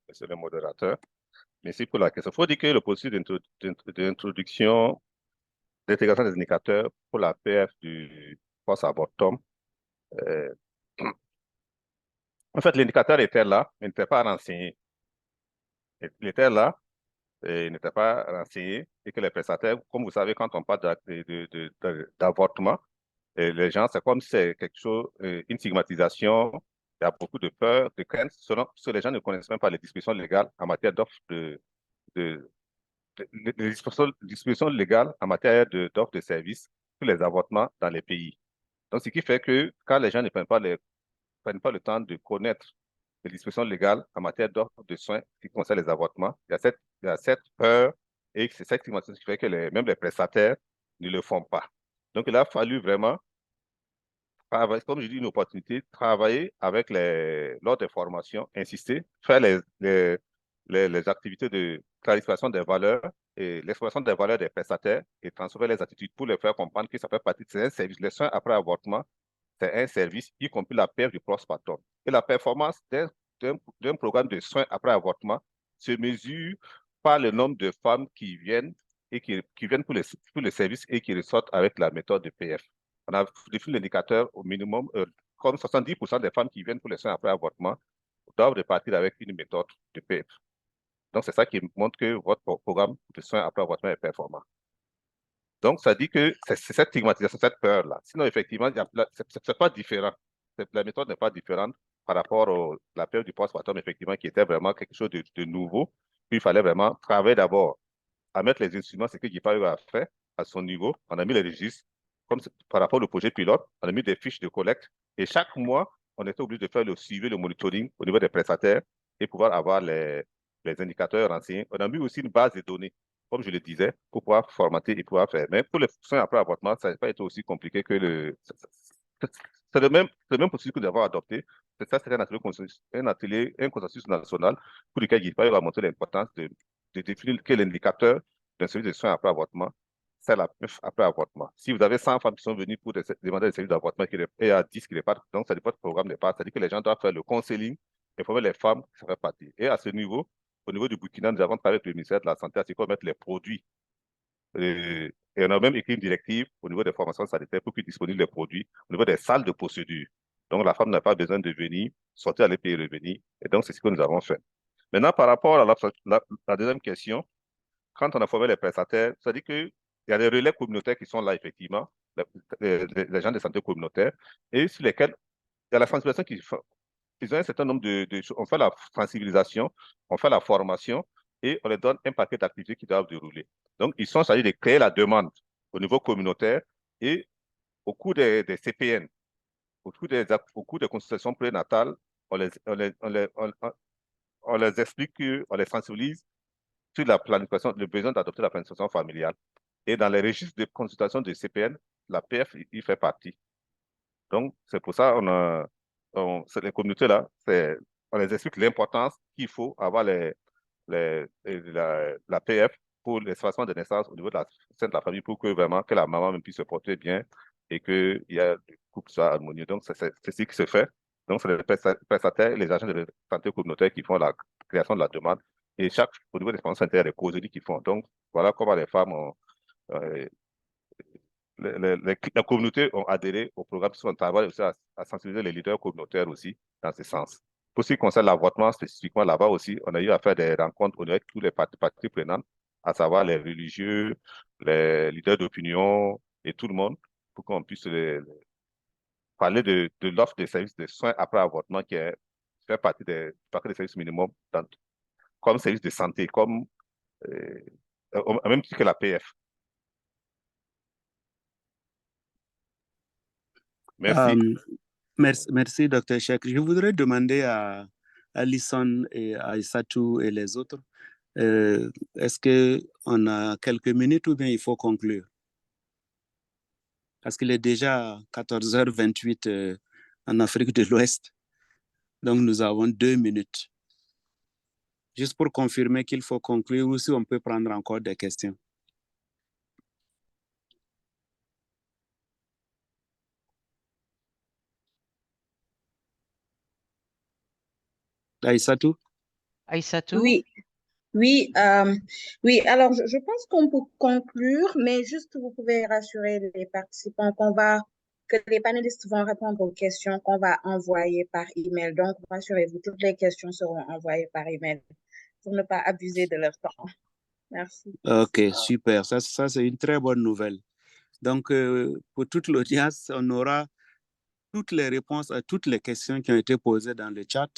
monsieur le modérateur. Merci pour la question. Il faut dire que le processus d'introduction, d'intégration des indicateurs pour la PF du post-abortum, en fait, l'indicateur était là, mais n'était pas renseigné. Il était là, et il n'était pas renseigné, et que les prestataires, comme vous savez, quand on parle d'avortement, les gens, c'est comme si c'est quelque chose, une stigmatisation, il y a beaucoup de peur, de crainte, parce que les gens ne connaissent même pas les dispositions légales en matière d'offres dispositions légales en matière d'offres de services pour les avortements dans les pays. Donc, ce qui fait que quand les gens ne prennent pas le temps de connaître les dispositions légales en matière d'offres de soins qui concernent les avortements, il y a cette peur et c'est cette stigmatisation qui fait que même les prestataires ne le font pas. Donc, il a fallu vraiment travailler, comme je dis, une opportunité, travailler avec lors des formations, insister, faire les activités de clarification des valeurs et l'expression des valeurs des prestataires et transformer les attitudes pour les faire comprendre que ça fait partie de un service. Les soins après avortement, c'est un service, y compris la perte du postpartum. Et la performance d'un programme de soins après avortement se mesure par le nombre de femmes qui viennent et qui viennent pour le service et qui ressortent avec la méthode de PF. On a défini l'indicateur au minimum, comme 70% des femmes qui viennent pour les soins après avortement doivent repartir avec une méthode de PF. Donc, c'est ça qui montre que votre programme de soins après avortement est performant. Donc, ça dit que c'est cette stigmatisation, cette peur-là. Sinon, effectivement, c'est pas différent. La méthode n'est pas différente par rapport à la peur du postpartum, effectivement, qui était vraiment quelque chose de nouveau. Puis, il fallait vraiment travailler d'abord à mettre les instruments, ce que GIPA a fait à son niveau. On a mis les registres, comme par rapport au projet pilote, on a mis des fiches de collecte. Et chaque mois, on était obligé de faire le suivi, le monitoring au niveau des prestataires et pouvoir avoir les indicateurs renseignés. On a mis aussi une base de données, comme je le disais, pour pouvoir formater et pouvoir faire. Mais pour les soins après avortement, ça n'a pas été aussi compliqué que c'est le même processus que nous avons adopté. C'est un consensus national pour lequel GIPA va montrer l'importance de définir quel indicateur d'un service de soins après avortement, c'est la PF après avortement. Si vous avez 100 femmes qui sont venues pour demander des services d'avortement et il y a 10 qui repartent, donc ça dit votre programme n'est pas, c'est-à-dire que les gens doivent faire le counseling et former les femmes qui feraient partie. Et à ce niveau, au niveau du Burkina, nous avons travaillé avec le ministère de la Santé à ce qu'on mette les produits. Et on a même écrit une directive au niveau des formations sanitaires pour qu'ils disponibles les produits au niveau des salles de procédure. Donc, la femme n'a pas besoin de venir, sortir à les payer revenir. Et donc, c'est ce que nous avons fait. Maintenant, par rapport à la deuxième question, quand on a formé les prestataires, ça dit qu'il y a des relais communautaires qui sont là, effectivement, les gens de santé communautaire, et sur lesquels il y a la sensibilisation ils ont un certain nombre on fait la sensibilisation, on fait la formation, et on les donne un paquet d'activités qui doivent dérouler. Donc, ils sont chargés de créer la demande au niveau communautaire, et au cours des CPN, au cours des consultations prénatales, on les explique, on les sensibilise sur la planification, le besoin d'adopter la planification familiale. Et dans les registres de consultation de CPN, la PF, il fait partie. Donc, c'est pour ça les communautés-là, on les explique l'importance qu'il faut avoir la PF pour l'espacement de naissance au niveau de la famille pour que vraiment que la maman même puisse se porter bien et qu'il y ait le couple soit harmonieux. Donc, c'est ce qui se fait. Donc, c'est les prestataires, les agents de santé communautaire qui font la création de la demande. Et au niveau des expériences sanitaires, les causeries qui font. Donc, voilà comment les femmes les communautés ont adhéré au programme, on travaille aussi à sensibiliser les leaders communautaires aussi dans ce sens. Pour ce qui concerne l'avortement, spécifiquement là-bas aussi, on a eu à faire des rencontres avec tous les parties prenantes, à savoir les religieux, les leaders d'opinion et tout le monde, pour qu'on puisse parler de l'offre des services de soins après avortement qui fait partie des services minimums comme service de santé, comme même plus que la PF. Merci. Merci, Dr. Cheikh. Je voudrais demander à Alison et à Aïssatou et les autres, est-ce qu'on a quelques minutes ou bien il faut conclure? Parce qu'il est déjà 14h28 en Afrique de l'Ouest. Donc, nous avons 2 minutes. Juste pour confirmer qu'il faut conclure ou si on peut prendre encore des questions. Aïssatou? Aïssatou? Oui, alors je pense qu'on peut conclure, mais juste vous pouvez rassurer les participants que les panélistes vont répondre aux questions qu'on va envoyer par email. Donc, rassurez-vous, toutes les questions seront envoyées par email pour ne pas abuser de leur temps. Merci. Ok, super. Ça c'est une très bonne nouvelle. Donc, pour toute l'audience, on aura toutes les réponses à toutes les questions qui ont été posées dans le chat.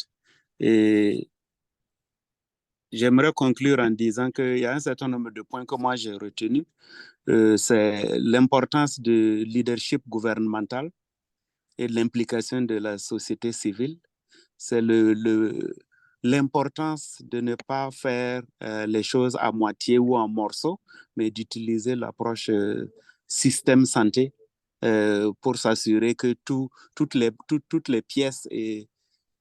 Et j'aimerais conclure en disant qu'il y a un certain nombre de points que moi j'ai retenus. C'est l'importance du leadership gouvernemental et l'implication de la société civile. C'est l'importance de ne pas faire les choses à moitié ou en morceaux, mais d'utiliser l'approche système santé pour s'assurer que toutes les pièces et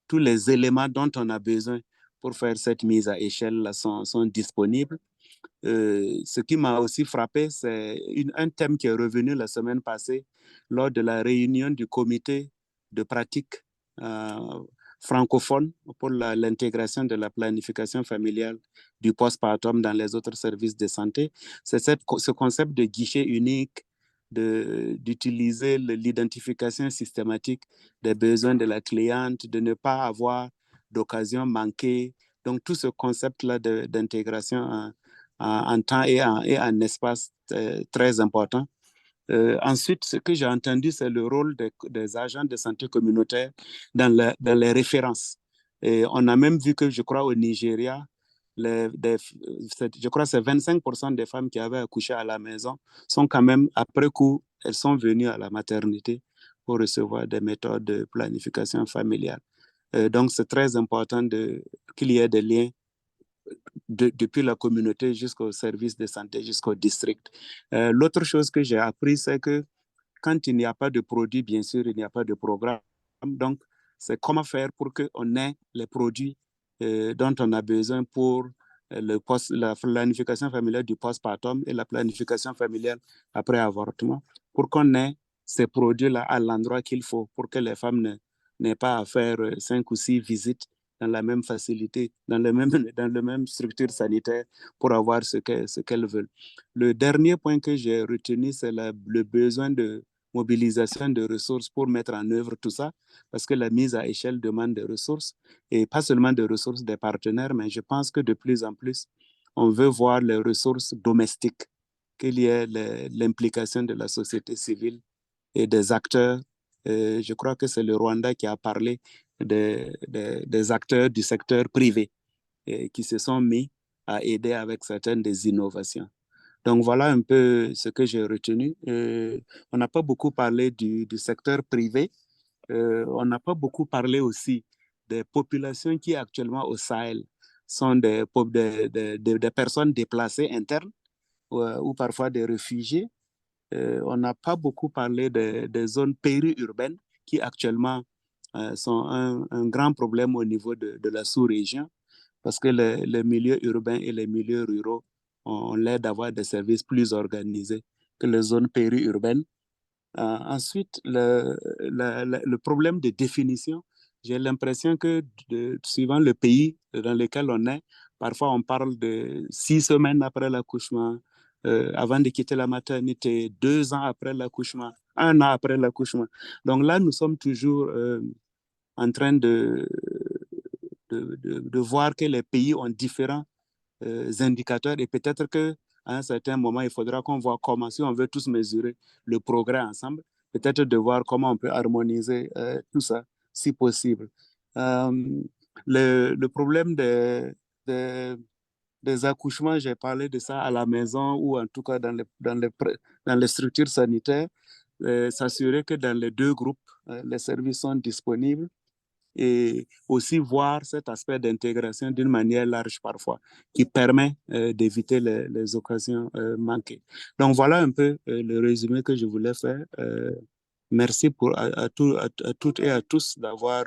tous les éléments dont on a besoin pour faire cette mise à échelle là sont disponibles. Ce qui m'a aussi frappé, c'est un thème qui est revenu la semaine passée lors de la réunion du comité de pratique francophone pour l'intégration de la planification familiale du postpartum dans les autres services de santé. C'est ce concept de guichet unique, d'utiliser l'identification systématique des besoins de la cliente, de ne pas avoir d'occasion manquée. Donc, tout ce concept-là d'intégration en temps et en espace très important. Ensuite, ce que j'ai entendu, c'est le rôle des agents de santé communautaire dans les références. Et on a même vu que, je crois, au Nigeria, je crois que c'est 25% des femmes qui avaient accouché à la maison sont quand même, après coup, elles sont venues à la maternité pour recevoir des méthodes de planification familiale. Donc, c'est très important qu'il y ait des liens depuis la communauté jusqu'au service de santé, jusqu'au district. L'autre chose que j'ai appris, c'est que quand il n'y a pas de produit, bien sûr, il n'y a pas de programme. Donc, c'est comment faire pour qu'on ait les produits dont on a besoin pour la planification familiale du postpartum et la planification familiale après avortement, pour qu'on ait ces produits-là à l'endroit qu'il faut, pour que les femmes n'aient pas à faire 5 ou 6 visites dans la même facilité, dans le même structure sanitaire pour avoir ce qu'elles veulent. Le dernier point que j'ai retenu, c'est le besoin de mobilisation de ressources pour mettre en œuvre tout ça, parce que la mise à échelle demande des ressources, et pas seulement des ressources des partenaires, mais je pense que de plus en plus, on veut voir les ressources domestiques, qu'il y ait l'implication de la société civile et des acteurs. Je crois que c'est le Rwanda qui a parlé des acteurs du secteur privé qui se sont mis à aider avec certaines des innovations. Donc voilà un peu ce que j'ai retenu. On n'a pas beaucoup parlé du secteur privé. On n'a pas beaucoup parlé aussi des populations qui actuellement au Sahel sont des personnes déplacées internes ou parfois des réfugiés. On n'a pas beaucoup parlé des zones périurbaines qui actuellement sont un grand problème au niveau de la sous-région, parce que les milieux urbains et les milieux ruraux ont l'air d'avoir des services plus organisés que les zones périurbaines. Ensuite, le problème de définition, j'ai l'impression que suivant le pays dans lequel on est, parfois on parle de 6 semaines après l'accouchement, avant de quitter la maternité, 2 ans après l'accouchement, 1 an après l'accouchement. Donc là, nous sommes toujours en train de voir que les pays ont différents indicateurs et peut-être qu'à un certain moment, il faudra qu'on voit comment, si on veut tous mesurer le progrès ensemble, peut-être de voir comment on peut harmoniser tout ça, si possible. Le problème des accouchements, j'ai parlé de ça à la maison ou en tout cas dans les structures sanitaires, s'assurer que dans les 2 groupes, les services sont disponibles et aussi voir cet aspect d'intégration d'une manière large parfois, qui permet d'éviter les occasions manquées. Donc voilà un peu le résumé que je voulais faire. Merci à toutes et à tous d'avoir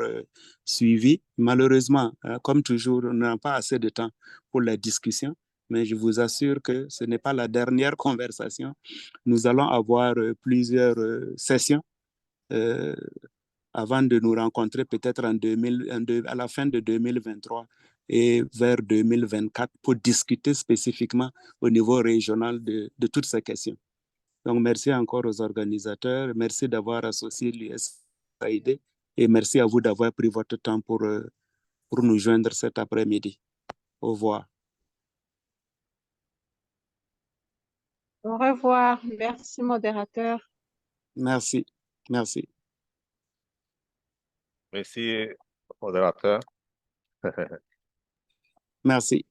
suivi. Malheureusement, comme toujours, on n'a pas assez de temps pour la discussion, mais je vous assure que ce n'est pas la dernière conversation. Nous allons avoir plusieurs sessions avant de nous rencontrer peut-être à la fin de 2023 et vers 2024 pour discuter spécifiquement au niveau régional de toutes ces questions. Donc, merci encore aux organisateurs. Merci d'avoir associé l'USAID et merci à vous d'avoir pris votre temps pour nous joindre cet après-midi. Au revoir. Au revoir. Merci, modérateur. Merci. Merci. Merci, modérateur. Merci.